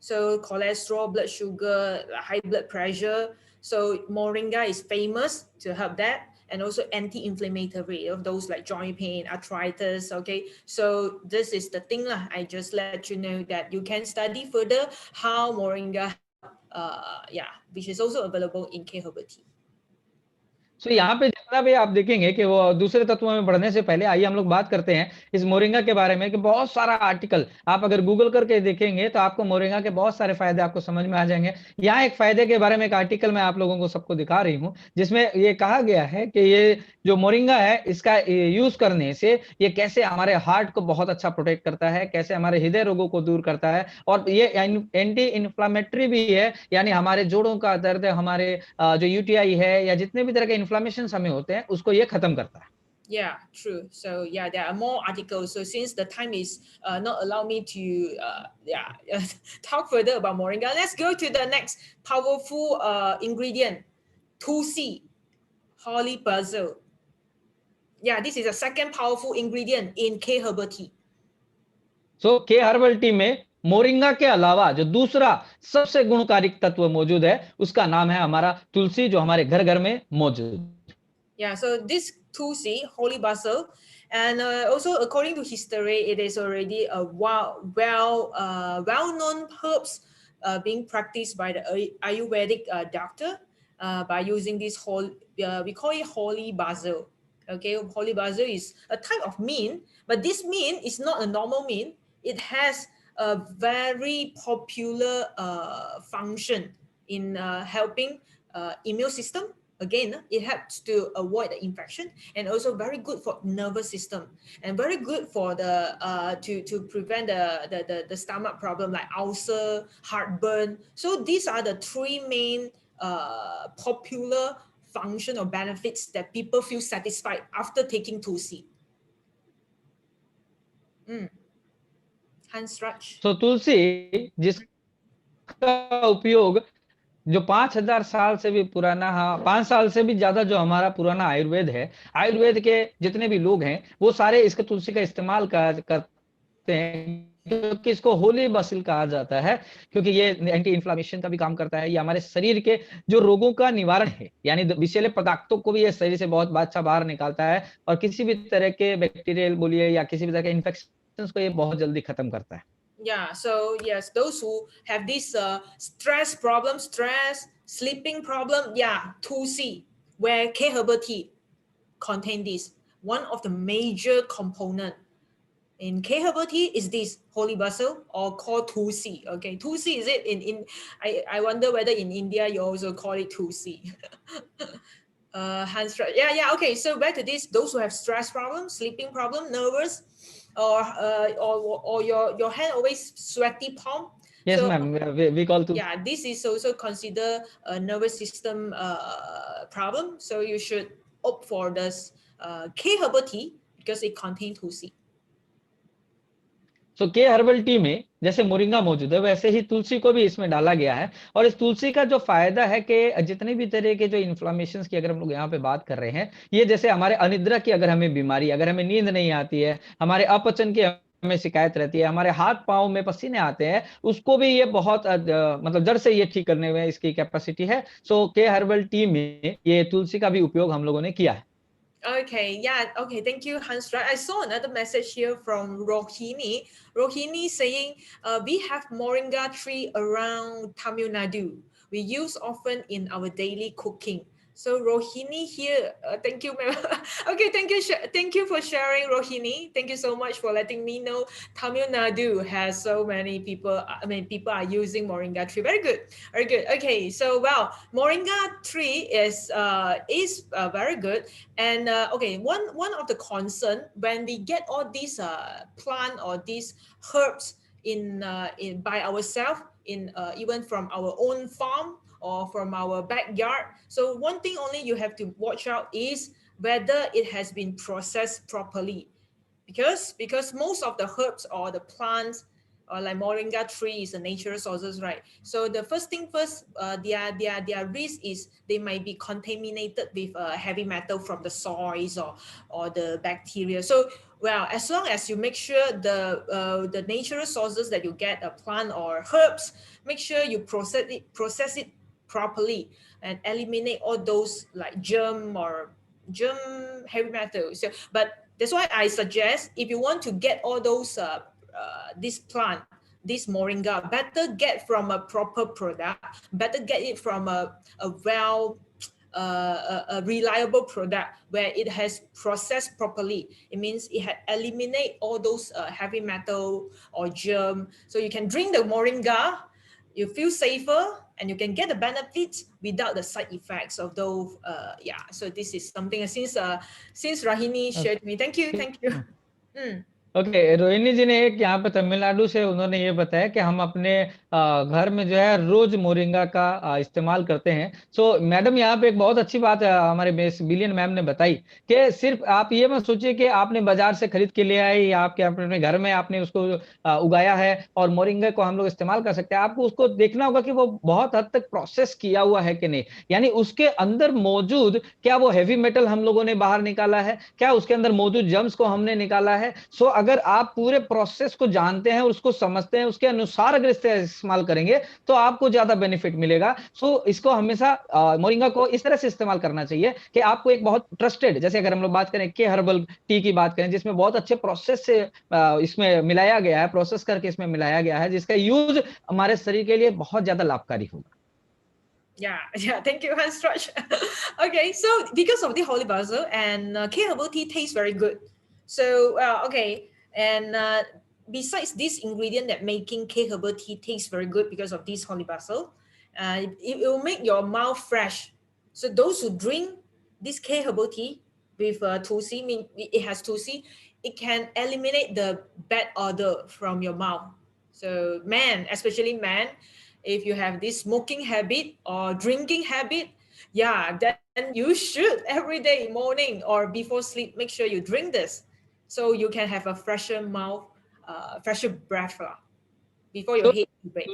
A: So cholesterol, blood sugar, high blood pressure. So moringa is famous to help that. And also anti-inflammatory of those like joint pain, arthritis. Okay, so this is the thing lah. I just let you know that you can study further how moringa, which is also available in K herbal tea.
B: तो यहाँ पे जितना भी आप देखेंगे कि वो दूसरे तत्वों में बढ़ने से पहले आइए हम लोग बात करते हैं इस मोरिंगा के बारे में कि बहुत सारा आर्टिकल आप अगर गूगल करके देखेंगे तो आपको मोरिंगा के बहुत सारे फायदे आपको समझ में आ जाएंगे। यहाँ एक फायदे के बारे में एक आर्टिकल मैं आप लोगों को सबको दिखा रही हूँ, जिसमें ये कहा गया है कि ये जो मोरिंगा है इसका यूज करने से ये कैसे हमारे हार्ट को बहुत अच्छा प्रोटेक्ट करता है, कैसे हमारे हृदय रोगों को दूर करता है, और ये एंटी इन्फ्लामेटरी भी है, यानी हमारे जोड़ों का दर्द, हमारे जो यूटीआई है या जितने भी तरह के इन्फ्लामेशन हमें होते हैं उसको ये खत्म करता है।
A: Yeah, true. So yeah, there are more articles. So since the time is not allow me to talk further about moringa, let's go to the next powerful ingredient, Tulsi, holy basil. Yeah, this is the second powerful ingredient in K herbal tea.
B: So K herbal tea में moringa के अलावा जो दूसरा सबसे गुणकारी तत्व मौजूद है उसका नाम है हमारा तुलसी, जो हमारे घर घर में मौजूद।
A: Yeah, so this Tulsi, holy basil, and also according to history, it is already a well-known herbs being practiced by the Ayurvedic doctor by using this we call it holy basil. Okay, holy basil is a type of mint, but this mint is not a normal mint. It has a very popular function in helping immune system Again, it helps to avoid the infection, and also very good for nervous system, and very good for the to prevent the stomach problem like ulcer, heartburn. So these are the three main popular function or benefits that people feel satisfied after taking Tulsi. Hans Raj.
B: तो तुलसी जिसका उपयोग जो 5000 साल से भी पुराना, हाँ 5 साल से भी ज्यादा जो हमारा पुराना आयुर्वेद है, आयुर्वेद के जितने भी लोग हैं वो सारे इसके तुलसी का इस्तेमाल करते हैं, क्योंकि इसको होली बासिल कहा जाता है, क्योंकि ये एंटी इन्फ्लामेशन का भी काम करता है। ये हमारे शरीर के जो रोगों का निवारण है, यानी विषैले पदार्थों को भी ये शरीर से बहुत अच्छा बाहर निकालता है, और किसी भी तरह के बैक्टीरियल बोलिए या किसी भी तरह के इन्फेक्शन को ये बहुत जल्दी खत्म करता है।
A: Yeah, so yes, those who have this stress problem, sleeping problem, yeah, Tulsi, where K herbal tea contain this. One of the major component in K herbal tea is this holy basil, or called Tulsi. Okay, Tulsi, is it in I wonder whether in India you also call it Tulsi. Hans, yeah, okay. So back to this, those who have stress problem, sleeping problem, nervous, or your hand always sweaty palm.
B: Yes,
A: So,
B: ma'am. We call to.
A: yeah, this is also considered a nervous system problem. So you should opt for this K herbal tea because it contains Tulsi.
B: तो के herbal tea में जैसे moringa मौजूद है, वैसे ही तुलसी को भी इसमें डाला गया है। और इस तुलसी का जो फायदा है कि जितने भी तरह के जो इन्फ्लामेशन की अगर हम लोग यहाँ पे बात कर रहे हैं, ये जैसे हमारे अनिद्रा की अगर हमें बीमारी, अगर हमें नींद नहीं आती है, हमारे अपचन की हमें शिकायत रहती है, हमारे हाथ पांव में पसीने आते हैं, उसको भी ये बहुत मतलब जड़ से ये ठीक करने में इसकी कैपेसिटी है। सो के हर्बल टी में ये तुलसी का भी उपयोग हम लोगों ने किया है।
A: Okay, yeah, okay, thank you, Hans. I saw another message here from Rohini. Rohini saying, we have moringa tree around Tamil Nadu. We use often in our daily cooking. So Rohini here, thank you, ma'am. Okay, thank you for sharing, Rohini. Thank you so much for letting me know Tamil Nadu has so many people. I mean, people are using moringa tree. Very good, very good. Okay, so well, moringa tree is very good. And okay, one of the concern when we get all these plant or these herbs in by ourselves, in even from our own farm or from our backyard. So one thing only you have to watch out is whether it has been processed properly, because most of the herbs or the plants or like moringa tree is a natural sources, right? So the first thing first, their risk is they might be contaminated with heavy metal from the soils or the bacteria. So well, as long as you make sure the natural sources that you get a plant or herbs, make sure you process it properly and eliminate all those like germ heavy metals. So, but that's why I suggest if you want to get all those this plant, this moringa, better get from a proper product, better get it from a reliable product where it has processed properly. It means it had eliminate all those heavy metal or germ. So you can drink the moringa, you feel safer, and you can get the benefits without the side effects of those. Yeah, so this is something since Rahini shared me. Thank you.
B: Okay, Rohini ji ने एक यहाँ पे तमिलनाडु से उन्होंने ये बताया कि हम अपने घर में जो है रोज मोरिंगा का इस्तेमाल करते हैं। सो मैडम यहाँ पे एक बहुत अच्छी बात हमारे बिलियन मैम ने बताई कि सिर्फ आप ये मत सोचिए कि आपने बाजार से खरीद के ले आए या आपके अपने घर में आपने उसको उगाया है और मोरिंगा को हम लोग इस्तेमाल कर सकते हैं। आपको उसको देखना होगा कि वो बहुत हद तक प्रोसेस किया हुआ है कि नहीं, यानी उसके अंदर मौजूद क्या वो हैवी मेटल हम लोगों ने बाहर निकाला है, क्या उसके अंदर मौजूद जर्म्स को हमने निकाला है। सो अगर आप पूरे प्रोसेस को जानते हैं और उसको समझते हैं, उसके अनुसार अगर इस्तेमाल करेंगे तो आपको ज्यादा बेनिफिट मिलेगा। सो इसको हमेशा मोरिंगा को इस तरह से इस्तेमाल करना चाहिए कि आपको एक बहुत ट्रस्टेड, जैसे अगर हम लोग बात करें के हर्बल टी की बात करें जिसमें बहुत अच्छे प्रोसेस से इसमें मिलाया गया है, प्रोसेस करके इसमें मिलाया गया है, जिसका यूज हमारे शरीर के लिए बहुत ज्यादा लाभकारी होगा।
A: Yeah, thank you, Hans Raj. Okay, so because of the holy basil and K herbal tea tastes very good. So okay, and besides this ingredient that making K herbal tea tastes very good because of this holy basil, it will make your mouth fresh. So those who drink this K herbal tea with tulsi, mean it has tulsi, it can eliminate the bad odor from your mouth. So men, especially men, if you have this smoking habit or drinking habit, yeah, then you should every day morning or before sleep make sure you drink this, so you can have a fresher mouth, fresher breath before your
B: तो
A: head to break.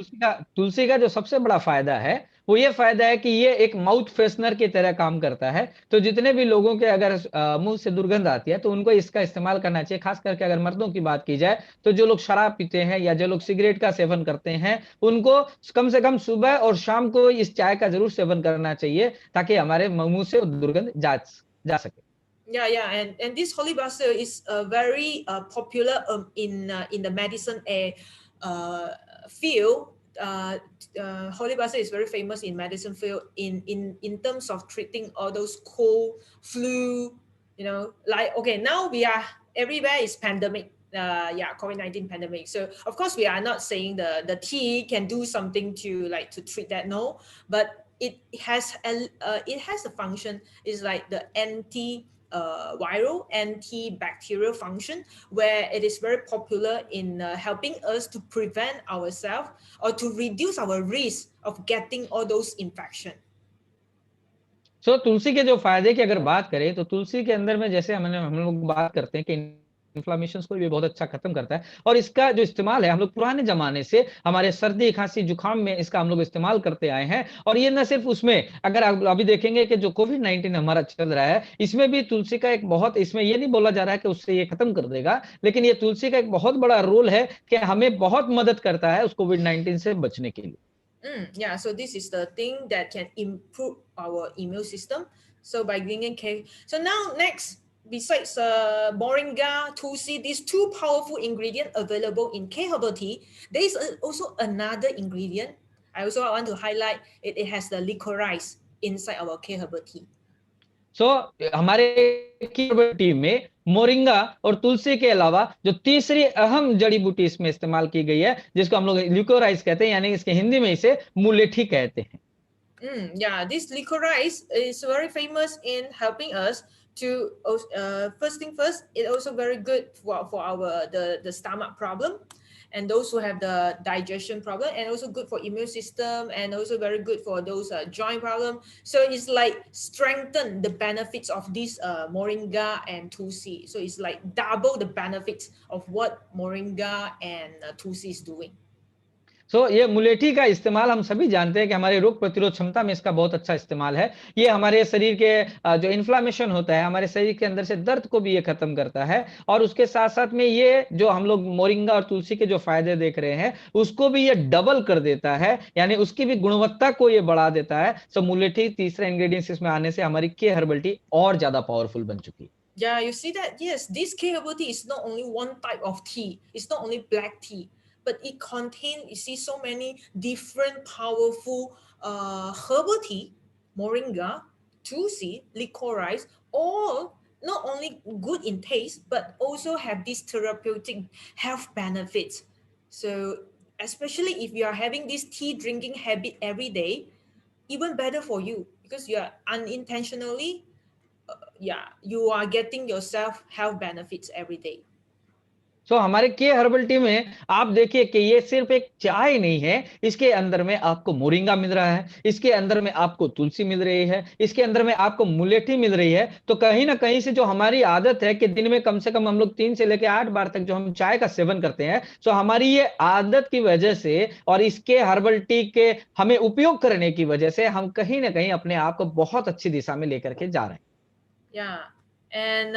B: तुलसी का जो सबसे बड़ा फायदा है वो ये फायदा है कि ये एक माउथ फ्रेशनर की तरह काम करता है। तो जितने भी लोगों के अगर मुंह से दुर्गंध आती है तो उनको इसका इस्तेमाल करना चाहिए। खास करके अगर मर्दों की बात की जाए तो जो लोग शराब पीते हैं या जो लोग सिगरेट का सेवन करते हैं उनको कम से कम सुबह और शाम को इस चाय का जरूर सेवन करना चाहिए ताकि हमारे मुंह से दुर्गंध जा सके।
A: Yeah, and this holy basil is very popular in the medicine field. Holy basil is very famous in medicine field in terms of treating all those cold, flu. You know, like okay, now we are everywhere is pandemic. COVID-19 pandemic. So of course we are not saying the tea can do something to treat that. No, but it has a function. Is like the viral antibacterial function, where it is very popular in helping us to prevent ourselves or to reduce our risk of getting all those infection.
B: तुलसी के जो फायदे की अगर बात करें तो तुलसी के अंदर में जैसे हम लोग बात करते हैं कि इन्फ्लामेशन को भी बहुत अच्छा खत्म करता है और इसका जो इस्तेमाल है हम लोग पुराने जमाने से हमारे सर्दी खांसी जुकाम में इसका हम लोग इस्तेमाल करते आए हैं। और ये न सिर्फ उसमें अगर आप अभी देखेंगे कि जो कोविड-19 हमारा चल रहा है इसमें भी तुलसी का एक बहुत, इसमें ये नहीं बोला जा रहा है कि उससे ये खत्म कर देगा, लेकिन ये तुलसी का एक बहुत बड़ा रोल है कि हमें बहुत मदद करता है उस कोविड-19 से बचने के लिए।
A: Yeah, so this is the thing that can improve our immune system. So by drinking K. So now next, besides moringa, tulsi, these two powerful ingredients available in K herbal tea, there is also another ingredient. I also want to highlight it. It has the licorice inside our K herbal tea.
B: हमारे T में moringa और तुलसी के अलावा जो तीसरी अहम जड़ी बूटी इसमें इस्तेमाल की गई है जिसको हम लोग लिकोराइस कहते हैं, यानी इसके हिंदी में इसे मुलेठी कहते हैं।
A: Yeah, this licorice is very famous in helping us to first thing first, it also very good for our the stomach problem, and those who have the digestion problem, and also good for immune system, and also very good for those joint problem. So it's like strengthen the benefits of this moringa and tulsi. So it's like double the benefits of what moringa and tulsi is doing.
B: ये मुलेठी का इस्तेमाल हम सभी जानते हैं कि हमारे रोग प्रतिरोध क्षमता में इसका बहुत अच्छा इस्तेमाल है। ये हमारे शरीर के जो इन्फ्लामेशन होता है, हमारे शरीर के अंदर से दर्द को भी ये खत्म करता है और उसके साथ-साथ में ये जो हम लोग मोरिंगा और तुलसी के जो फायदे देख रहे हैं, उसको भी ये डबल कर देता है, यानी उसकी भी गुणवत्ता को ये बढ़ा देता है। मुलेठी तीसरा इंग्रेडिएंट्स इसमें आने से हमारी के हर्बल टी और ज्यादा पावरफुल बन चुकी है।
A: Yeah, you see that? Yes, this K herbal tea is not only one type of tea. It's not only black tea, but it contains, you see, so many different powerful herbal tea, moringa, tulsi, licorice, all not only good in taste, but also have these therapeutic health benefits. So especially if you are having this tea drinking habit every day, even better for you because you are unintentionally you are getting yourself health benefits every day.
B: हमारे के herbal tea में आप देखिए कि ये सिर्फ एक चाय नहीं है, इसके अंदर में आपको मोरिंगा मिल रहा है, इसके अंदर में आपको तुलसी मिल रही है, इसके अंदर में आपको मुलेठी मिल रही है। तो कहीं ना कहीं से जो हमारी आदत है कि दिन में कम से कम हम लोग 3 से लेकर 8 बार तक जो हम चाय का सेवन करते हैं, तो हमारी ये आदत की वजह से और इसके हर्बल टी के हमें उपयोग करने की वजह से हम कहीं ना कहीं अपने आप को बहुत अच्छी दिशा में लेकर के जा रहे हैं।
A: Yeah, and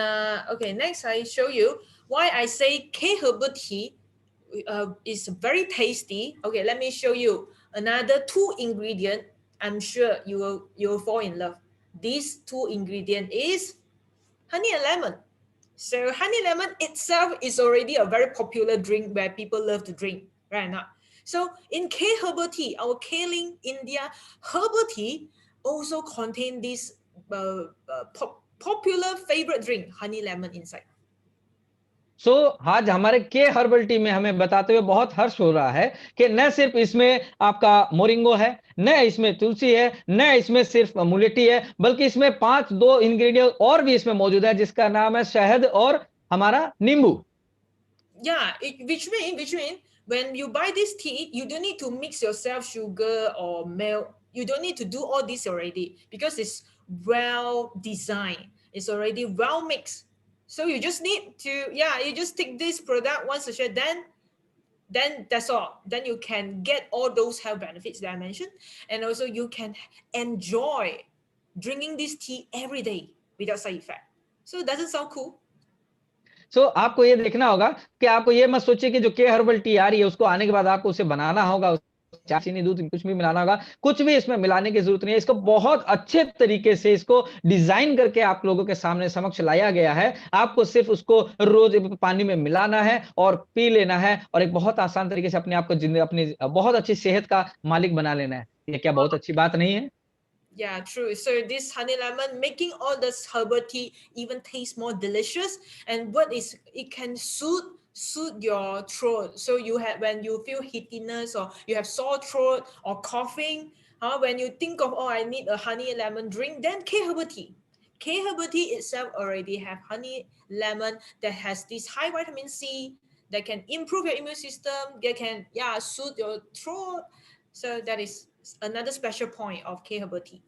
A: okay, next I show you why I say K herbal tea is very tasty. Okay, let me show you another 2 ingredient. I'm sure you will fall in love. These 2 ingredient is honey and lemon. So honey lemon itself is already a very popular drink where people love to drink, right now. So in K herbal tea, our Kaling India herbal tea also contain this popular favorite drink, honey lemon inside.
B: सो आज हमारे के herbal tea में हमें बताते हुए बहुत हर्ष हो रहा है कि न सिर्फ इसमें आपका मोरिंगो है, न इसमें तुलसी है, न इसमें सिर्फ मुलेठी है, बल्कि इसमें 5 इंग्रेडिएंट और भी इसमें मौजूद है, जिसका नाम है शहद और हमारा नींबू।
A: Yeah, which mean when you buy this tea, you don't need to mix yourself sugar or milk. You don't need to do all this already because it's well designed. It's already well mixed. So you just need to, yeah, you just take this product once a share, then that's all. Then you can get all those health benefits that I mentioned, and also you can enjoy drinking this tea every day without side effect. So doesn't sound cool?
B: सो आपको ये देखना होगा कि आपको ये मत सोचिए कि जो के हर्बल टी आ रही है उसको आने के बाद आपको उसे बनाना होगा, चाय चीनी दूध कुछ भी मिलाना होगा, कुछ भी इसमें मिलाने की जरूरत नहीं है। इसको बहुत अच्छे तरीके से इसको डिजाइन करके आप लोगों के सामने समक्ष लाया गया है। आपको सिर्फ उसको रोज पानी में मिलाना है और पी लेना है और एक बहुत आसान तरीके से अपने आप को जिंदगी अपनी बहुत अच्छी सेहत का मालिक बना लेना है। ये क्या बहुत अच्छी बात नहीं है?
A: Yeah, true. So this honey lemon making all this herbal tea even taste more delicious. And what is it can suit your throat. So you have when you feel heatiness or you have sore throat or coughing, when you think of I need a honey lemon drink, then K herbal tea. K herbal tea itself already have honey lemon that has this high vitamin C that can improve your immune system, that can soothe your throat. So that is another special point of K herbal tea.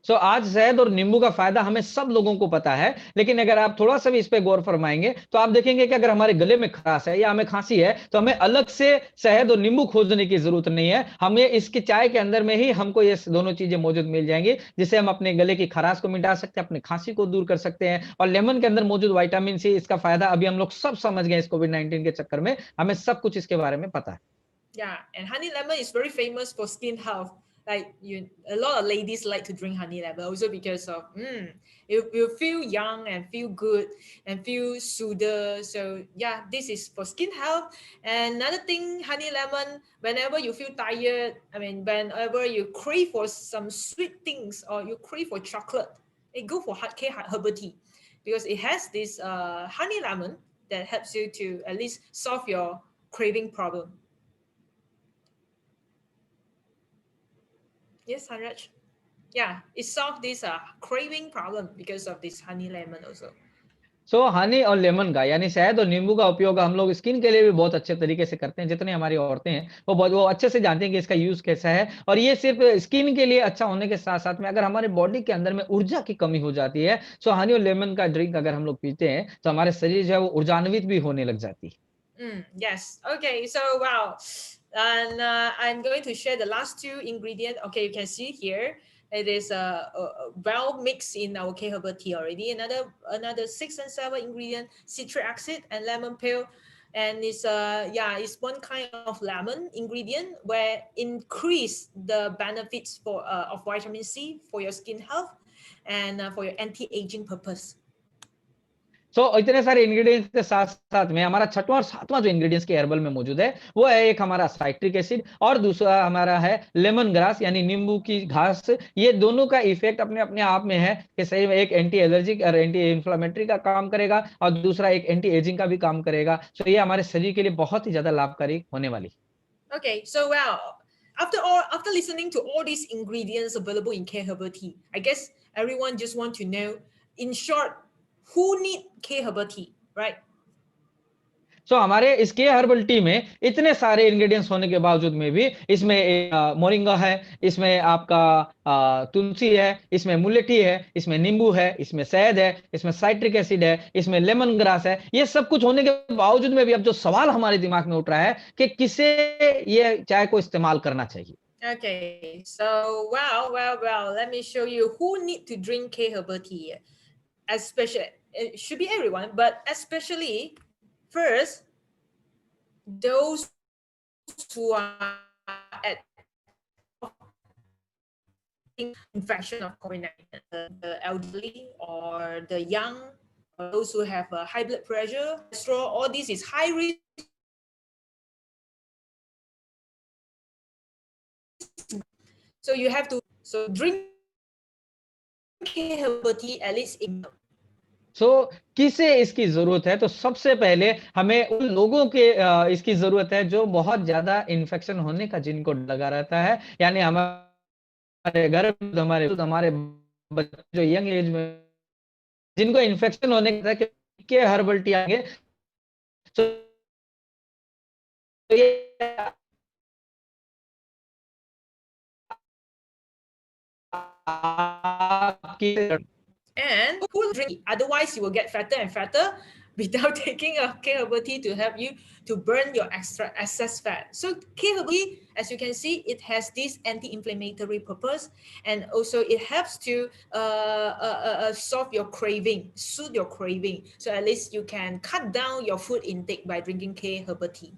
B: सो आज शहद और नींबू का फायदा हमें सब लोगों को पता है, लेकिन अगर आप थोड़ा सा भी इस पे गौर फरमाएंगे तो आप देखेंगे कि अगर हमारे गले में खराश है या हमें खांसी है तो हमें अलग से शहद और नींबू खोजने की जरूरत नहीं है। हमें इसकी चाय के अंदर में ही हमको ये दोनों चीजें मौजूद मिल जाएंगी, जिससे हम अपने गले की खराश को मिटा सकते हैं, अपनी खांसी को दूर कर सकते हैं। और लेमन के अंदर मौजूद विटामिन सी, इसका फायदा अभी हम लोग सब समझ गए इस कोविड-19 के चक्कर में, हमें सब कुछ इसके बारे में पता है।
A: Yeah, and honey lemon is very famous for skin health. Like a lot of ladies like to drink honey lemon also because of you feel young and feel good and feel soother. So yeah, this is for skin health. And another thing, honey lemon. Whenever you feel tired, whenever you crave for some sweet things or you crave for chocolate, go for herbal tea because it has this honey lemon that helps you to at least solve your craving problem. Yes, Hanraj. Yeah, it solved this craving problem because of this honey lemon also.
B: सो हनी और lemon का यानी शहद और नींबू का उपयोग हम लोग स्किन के लिए भी बहुत अच्छे तरीके से करते हैं। जितने हमारी औरतें हैं वो अच्छे से जानती हैं कि इसका यूज कैसा है, और ये सिर्फ स्किन के लिए अच्छा होने के साथ साथ में अगर हमारे बॉडी के अंदर में ऊर्जा की कमी हो जाती है, सो हनी और लेमन का ड्रिंक अगर हम लोग पीते हैं तो हमारे शरीर जो है वो ऊर्जान्वित भी होने लग जाती है।
A: Yes. Okay. So wow, and I'm going to share the last two ingredients. Okay, you can see here it is well mixed in our K herbal tea already. Another 6 and 7 ingredient: citric acid and lemon peel. And it's one kind of lemon ingredient where increase the benefits for of vitamin C for your skin health and for your anti-aging purpose.
B: सो इतने सारे ingredients के साथ साथ में हमारा छठवां और सातवां जो इंग्रेडिएंट्स के हर्बल में मौजूद है वो है एक हमारा साइट्रिक एसिड और दूसरा हमारा है लेमन ग्रास यानी नींबू की घास। ये दोनों का इफेक्ट अपने अपने आप में है कि सही में एक एंटी एलर्जिक और एंटी इंफ्लेमेटरी का काम करेगा और दूसरा एक एंटी एजिंग का भी काम करेगा। सो ये हमारे शरीर के लिए बहुत ही ज्यादा लाभकारी होने वाली।
A: Okay, so after listening to all these ingredients available in K herbal tea, I guess everyone just want to know, in short, who need K herbal tea, right?
B: सो हमारे इसके हर्बल टी में इतने सारे इंग्रेडिएंट्स होने के बावजूद में भी इसमें मोरिंगा है, इसमें आपका तुलसी है, इसमें मुलेठी है, इसमें नींबू है, इसमें शहद है, इसमें साइट्रिक एसिड है, इसमें लेमन ग्रास है। ये सब कुछ होने के बावजूद में भी अब जो सवाल हमारे दिमाग में उठ रहा है कि किसे ये चाय को इस्तेमाल करना चाहिए।
A: Okay, so well, let me show you who need to drink K herbal tea. Especially, it should be everyone, but especially first those who are at infection of COVID-19, the elderly or the young, or those who have a high blood pressure, cholesterol, all this is high risk. So you have to drink herbal tea at least in
B: सो किसे इसकी जरूरत है? तो सबसे पहले हमें उन लोगों के इसकी जरूरत है जो बहुत ज्यादा इन्फेक्शन होने का जिनको लगा रहता है, यानी हमारे घर में, हमारे बच्चे जो यंग एज में जिनको इन्फेक्शन होने का के हर्बल टी आएंगे। तो ये आपकी
A: And cool drink, otherwise you will get fatter and fatter without taking a K herbal tea to help you to burn your excess fat. So K herbal tea, as you can see, it has this anti-inflammatory purpose, and also it helps to solve your craving, soothe your craving. So at least you can cut down your food intake by drinking K herbal tea.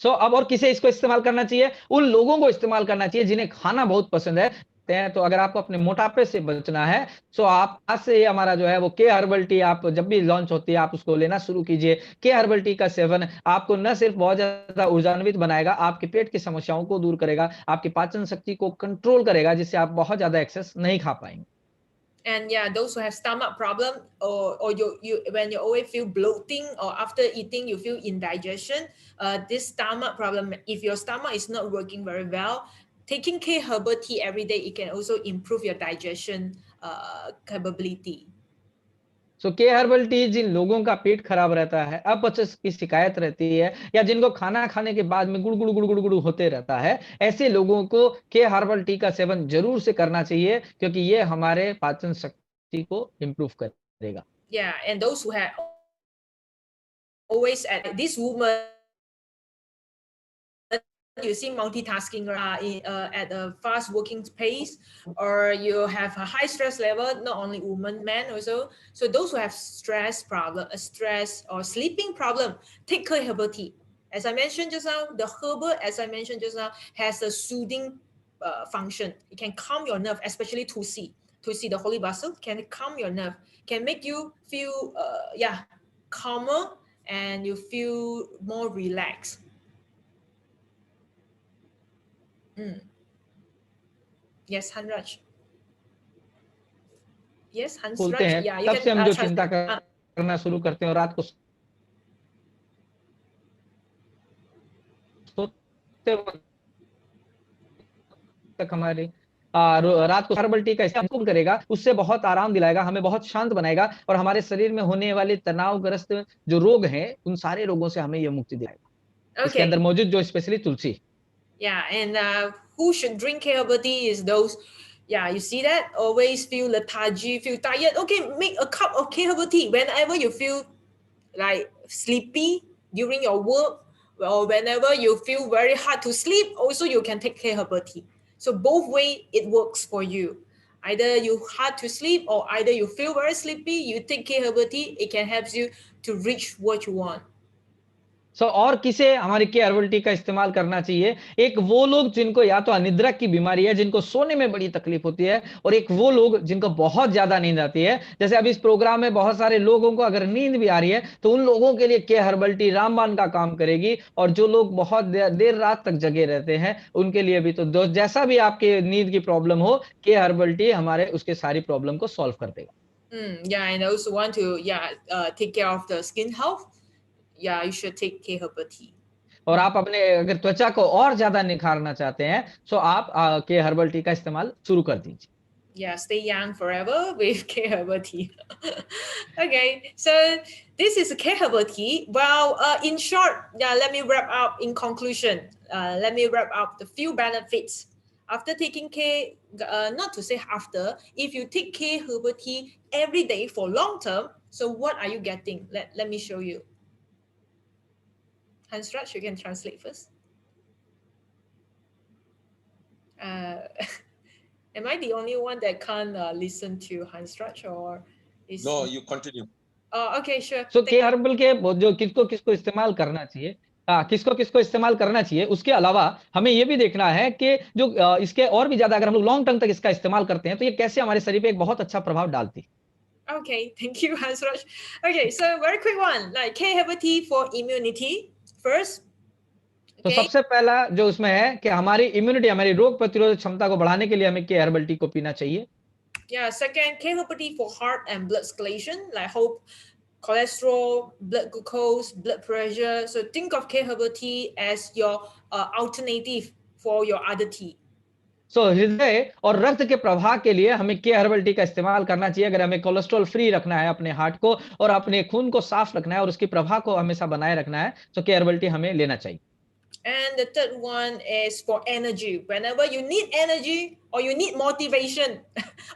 B: सो अब और किसे इसको इस्तेमाल करना चाहिए? उन लोगों को इस्तेमाल करना चाहिए जिन्हें खाना बहुत पसंद है। तो अगर आपको अपने मोटापे से बचना है, सो आप आज से हमारा जो है वो के हर्बल टी आप जब भी लॉन्च होती है आप उसको लेना शुरू कीजिए। के हर्बल टी का सेवन आपको न सिर्फ बहुत ज्यादा ऊर्जान्वित बनाएगा, आपके पेट की समस्याओं को दूर करेगा, आपकी पाचन शक्ति को कंट्रोल करेगा, जिससे आप बहुत ज्यादा एक्सेस नहीं खा पाएंगे।
A: And yeah, those who have stomach problem, or you when you always feel bloating, or after eating you feel indigestion, this stomach problem, if your stomach is not working very well, taking K herbal tea every day, it can also improve your digestion capability.
B: सो के herbal tea जिन लोगों का पेट खराब रहता है, अपचस की शिकायत रहती है, या जिनको खाना खाने के बाद में गुड़गुड़ गुड़गुड़ गुड़ होते रहता है, ऐसे लोगों को के हर्बल टी का सेवन जरूर से करना चाहिए, क्योंकि ये हमारे पाचन शक्ति को इम्प्रूव करेगा।
A: Yeah, and those who have always at this woman, you see multitasking at a fast working pace, or you have a high stress level, not only women, men also. So those who have stress or sleeping problem, take K herbal tea. As I mentioned just now, the herbal, as I mentioned just now, has a soothing function. It can calm your nerve, especially Tulsi, the holy basil, can calm your nerve, can make you feel calmer, and you feel more relaxed. Yes, Hanraj. Yes,
B: बोलते
A: Hansraj.
B: हैं,
A: Yeah, you
B: तब से हम
A: can
B: जो चिंता
A: translate.
B: करना शुरू करते हैं और रात को सोते वक्त तक हमारे रात को हर्बल टी का इस्तेमाल करेगा, उससे बहुत आराम दिलाएगा, हमें बहुत शांत बनाएगा, और हमारे शरीर में होने वाले तनावग्रस्त जो रोग हैं, उन सारे रोगों से हमें यह मुक्ति दिलाएगा। इसके अंदर
A: Okay.
B: मौजूद जो specially Tulsi.
A: Yeah, and who should drink herbal tea is those, yeah, you see that? Always feel lethargy, feel tired. Okay, make a cup of herbal tea whenever you feel like sleepy during your work, or whenever you feel very hard to sleep, also you can take herbal tea. So both way it works for you. Either you hard to sleep, or either you feel very sleepy, you take herbal tea, it can help you to reach what you want.
B: सो और किसे हमारी के herbal tea का इस्तेमाल करना चाहिए? एक वो लोग जिनको या तो अनिद्रा की बीमारी है, जिनको सोने में बड़ी तकलीफ होती है, और एक वो लोग जिनको बहुत ज्यादा नींद आती है। जैसे अब इस प्रोग्राम में बहुत सारे लोगों को अगर नींद भी आ रही है, तो उन लोगों के लिए के हर्बल टी रामबाण का काम करेगी। और जो लोग बहुत देर रात तक जगे रहते हैं, उनके लिए भी तो जैसा भी आपके नींद की प्रॉब्लम हो, के हर्बल टी हमारे उसके सारी प्रॉब्लम को सॉल्व कर देगा।
A: Yeah, and I also want to take care of the skin health. Yeah, you should take K herbal tea.
B: और आप अपने अगर त्वचा को और ज्यादा निखारना चाहते हैं, तो आप के हर्बल टी का इस्तेमाल शुरू कर दीजिए।
A: Yeah, stay young forever with K herbal tea. Okay, so this is K herbal tea. Well, in short, yeah, let me wrap up in conclusion. Let me wrap up the few benefits after taking K. Not to say after, if you take K herbal tea every day for long term, so what are you getting? Let me show you. Hansraj, you can translate first. Am I the only one that can't listen to Hansraj, or is?
C: No, you continue.
A: Okay, sure.
B: सो के herbal के जो किसको किसको इस्तेमाल करना चाहिए, किसको किसको इस्तेमाल करना चाहिए, उसके अलावा हमें ये भी देखना है कि जो इसके और भी ज्यादा अगर हम लोग लॉन्ग टर्म तक इसका इस्तेमाल करते हैं, तो ये कैसे हमारे शरीर पे एक बहुत अच्छा प्रभाव डालती है।
A: Okay, thank you, Hansraj. Okay, so very quick one, like K herbal tea for immunity first.
B: तो सबसे पहला जो उसमें है कि हमारी इम्यूनिटी, हमारी रोग प्रतिरोधक क्षमता को बढ़ाने के लिए हमें के हर्बल टी को पीना चाहिए।
A: Yeah, second, K herbal tea for heart and blood circulation, like hope, cholesterol, blood glucose, blood pressure. So think of K herbal tea as your alternative for your other tea.
B: हृदय और रक्त के प्रवाह के लिए हमें के हर्बल टी का इस्तेमाल करना चाहिए। अगर हमें कोलेस्ट्रॉल फ्री रखना है अपने हार्ट को और अपने खून को साफ रखना है और उसकी प्रवाह को हमेशा बनाए रखना है, तो के हर्बल टी हमें लेना चाहिए।
A: And the third one is for energy. Whenever you need energy or you need motivation,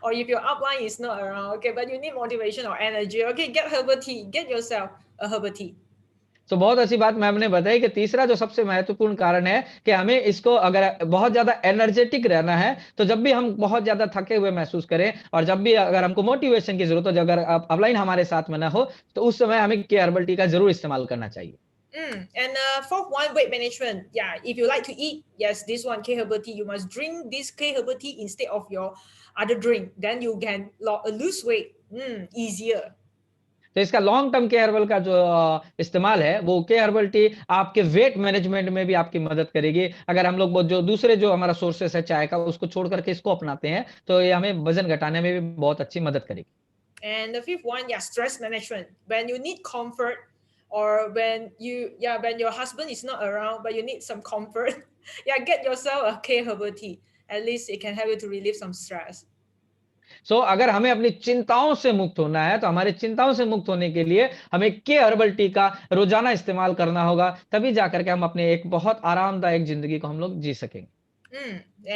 A: or if your upline is not around, okay, but you need motivation or energy, okay, get herbal tea. Get yourself a herbal tea.
B: तो बहुत अच्छी बात ma'am ने बताई कि तीसरा जो सबसे महत्वपूर्ण कारण है कि हमें इसको अगर बहुत ज़्यादा एनर्जेटिक रहना है, तो जब भी हम बहुत ज़्यादा थके हुए महसूस करें और जब भी अगर हमको मोटिवेशन की ज़रूरत हो, अगर अपलाइन हमारे साथ में ना हो, तो उस समय हमें के हर्बल टी का ज़रूर इस्तेमाल करना चाहिए।
A: And fourth one, weight management. Yeah, if you like to eat, yes, this one K herbal tea, you must drink this K herbal tea instead of your other drink. Then you can lose weight easier.
B: तो इसका long term के herbal का जो इस्तेमाल है, वो के herbal tea आपके वेट मैनेजमेंट में भी आपकी मदद करेगी। अगर हम लोग वो जो दूसरे जो हमारा सोर्सेस है चाय का, उसको छोड़ करके इसको अपनाते हैं, तो ये हमें वजन घटाने में भी बहुत अच्छी मदद करेगी।
A: And the fifth one, yeah, stress management. When you need comfort, or when your husband is not around, but you need some comfort, yeah, get yourself a K herbal tea. At least it can help you to relieve some stress.
B: अगर हमें अपनी चिंताओं से मुक्त होना है, तो हमारी चिंताओं से मुक्त होने के लिए हमें के हर्बल टी का रोजाना इस्तेमाल करना होगा, तभी जाकर के हम अपने एक बहुत आरामदायक जिंदगी को हम लोग जी सकेंगे।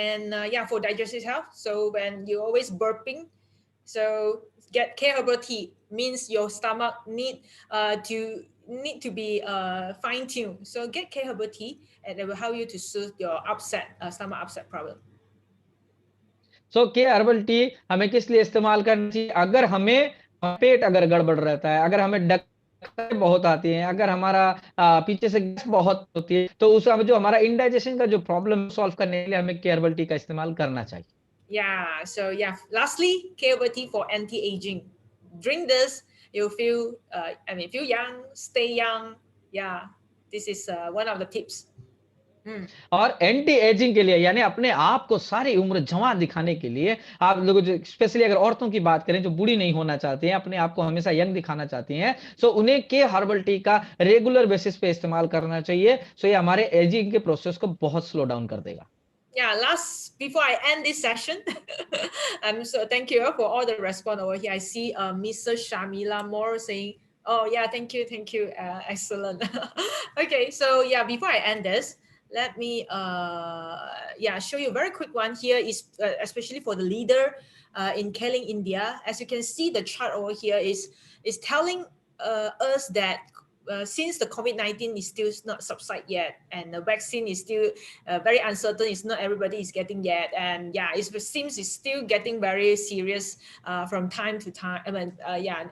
A: And yeah, for digestive health. So when you're always burping, so get K herbal tea. Means your stomach need to be fine tuned. So get K herbal tea, and it will help you to soothe your stomach upset problem.
B: के herbal tea हमें किस लिए इस्तेमाल करनी चाहिए? अगर हमें पेट अगर गड़बड़ रहता है, अगर हमें डकार बहुत आती है, अगर हमारा पीछे से गैस बहुत होती है, तो उस जो हमारा इंडाइजेशन का जो प्रॉब्लम सॉल्व करने के लिए हमें के हर्बल टी का इस्तेमाल करना चाहिए।
A: Yeah, so yeah, lastly, K herbal tea for anti-aging. Drink this, you'll feel feel young, stay young. Yeah, this is one of the tips.
B: और एंटी एजिंग के लिए, यानी अपने आप को सारी उम्र जवान दिखाने के लिए, आप लोग जो स्पेशली अगर औरतों की बात करें जो बूढ़ी नहीं होना चाहती हैं, अपने आप को हमेशा यंग दिखाना चाहती हैं, सो उन्हें के हर्बल टी का रेगुलर बेसिस पे इस्तेमाल करना चाहिए। सो ये हमारे एजिंग के प्रोसेस को बहुत स्लो डाउन कर देगा।
A: Yeah, before I end this session, so thank you for all the response over here. I see Mrs. Shamila Moore saying, oh yeah, thank you, excellent. Okay, so yeah, before I end this, let me show you a very quick one. Here is especially for the leader in Keling, India. As you can see, the chart over here is telling us that since the COVID-19 is still not subside yet, and the vaccine is still very uncertain, it's not everybody is getting yet, and yeah, it seems it's still getting very serious from time to time.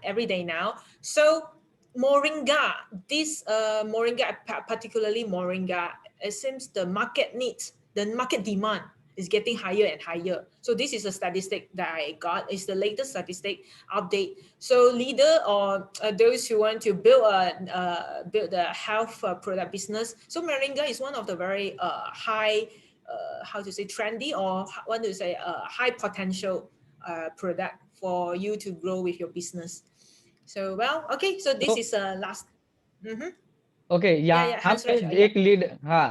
A: Every day now. So moringa, this moringa, particularly moringa, it seems the market needs, the market demand is getting higher and higher. So this is a statistic that I got. It's the latest statistic update. So leader or those who want to build a health product business. So moringa is one of the very high, trendy, or want to say high potential product for you to grow with your business. So okay. So this is last.
B: Okay, यहाँ पे एक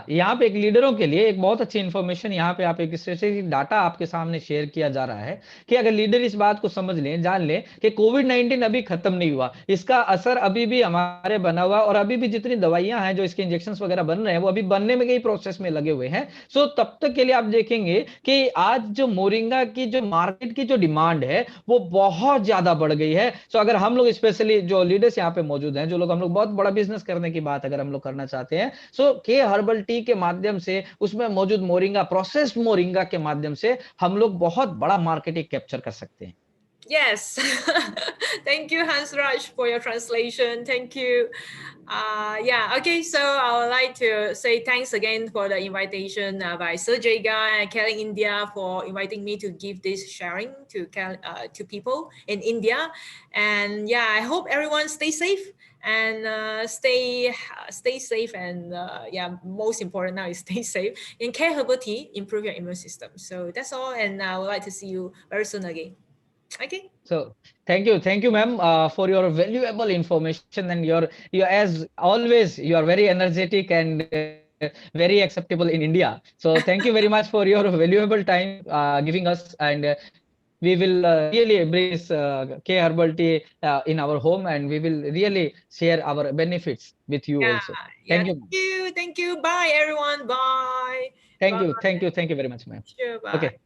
B: यहाँ पे एक लीडरों के लिए एक बहुत अच्छी इन्फॉर्मेशन, यहाँ पे आप एक स्पेसिफिक डाटा आपके सामने शेयर किया जा रहा है कि अगर लीडर इस बात को समझ लें, जान लें कि कोविड-19 अभी खत्म नहीं हुआ, इसका असर अभी भी हमारे बना हुआ, और अभी भी जितनी दवाइयां हैं जो इसके इंजेक्शन वगैरह बन रहे हैं वो अभी बनने में कई प्रोसेस में लगे हुए हैं। सो तब तक के लिए आप देखेंगे कि आज जो मोरिंगा की जो मार्केट की जो डिमांड है वो बहुत ज्यादा बढ़ गई है। सो अगर हम लोग स्पेशली जो लीडर्स यहाँ पे मौजूद हैं, जो लोग हम लोग बहुत बड़ा बिजनेस करने की बात अगर हम लोग करना चाहते हैं, सो के हर्बल टी के माध्यम से, उसमें मौजूद मोरिंगा, प्रोसेस्ड मोरिंगा के माध्यम से हम लोग बहुत बड़ा मार्केट कैप्चर कर सकते हैं।
A: Yes. Thank you, Hans Raj, for your translation. Thank you. Okay. So I would like to say thanks again for the invitation by Sir Jega and Keling India for inviting me to give this sharing to people in India. And yeah, I hope everyone stay safe and stay safe. And most important now is stay safe. In K herbal tea, improve your immune system. So that's all. And I would like to see you very soon again. Okay.
B: So thank you, ma'am, for your valuable information, and you as always you are very energetic and very acceptable in India. So thank you very much for your valuable time giving us, and we will really bring this K herbal tea in our home, and we will really share our benefits with you
A: Yeah.
B: also.
A: Yeah.
B: Thank you,
A: Thank
B: ma'am.
A: you. Thank you. Bye, everyone. Bye. Bye.
B: Thank you very much, ma'am.
A: Sure.
B: Okay.
A: Bye.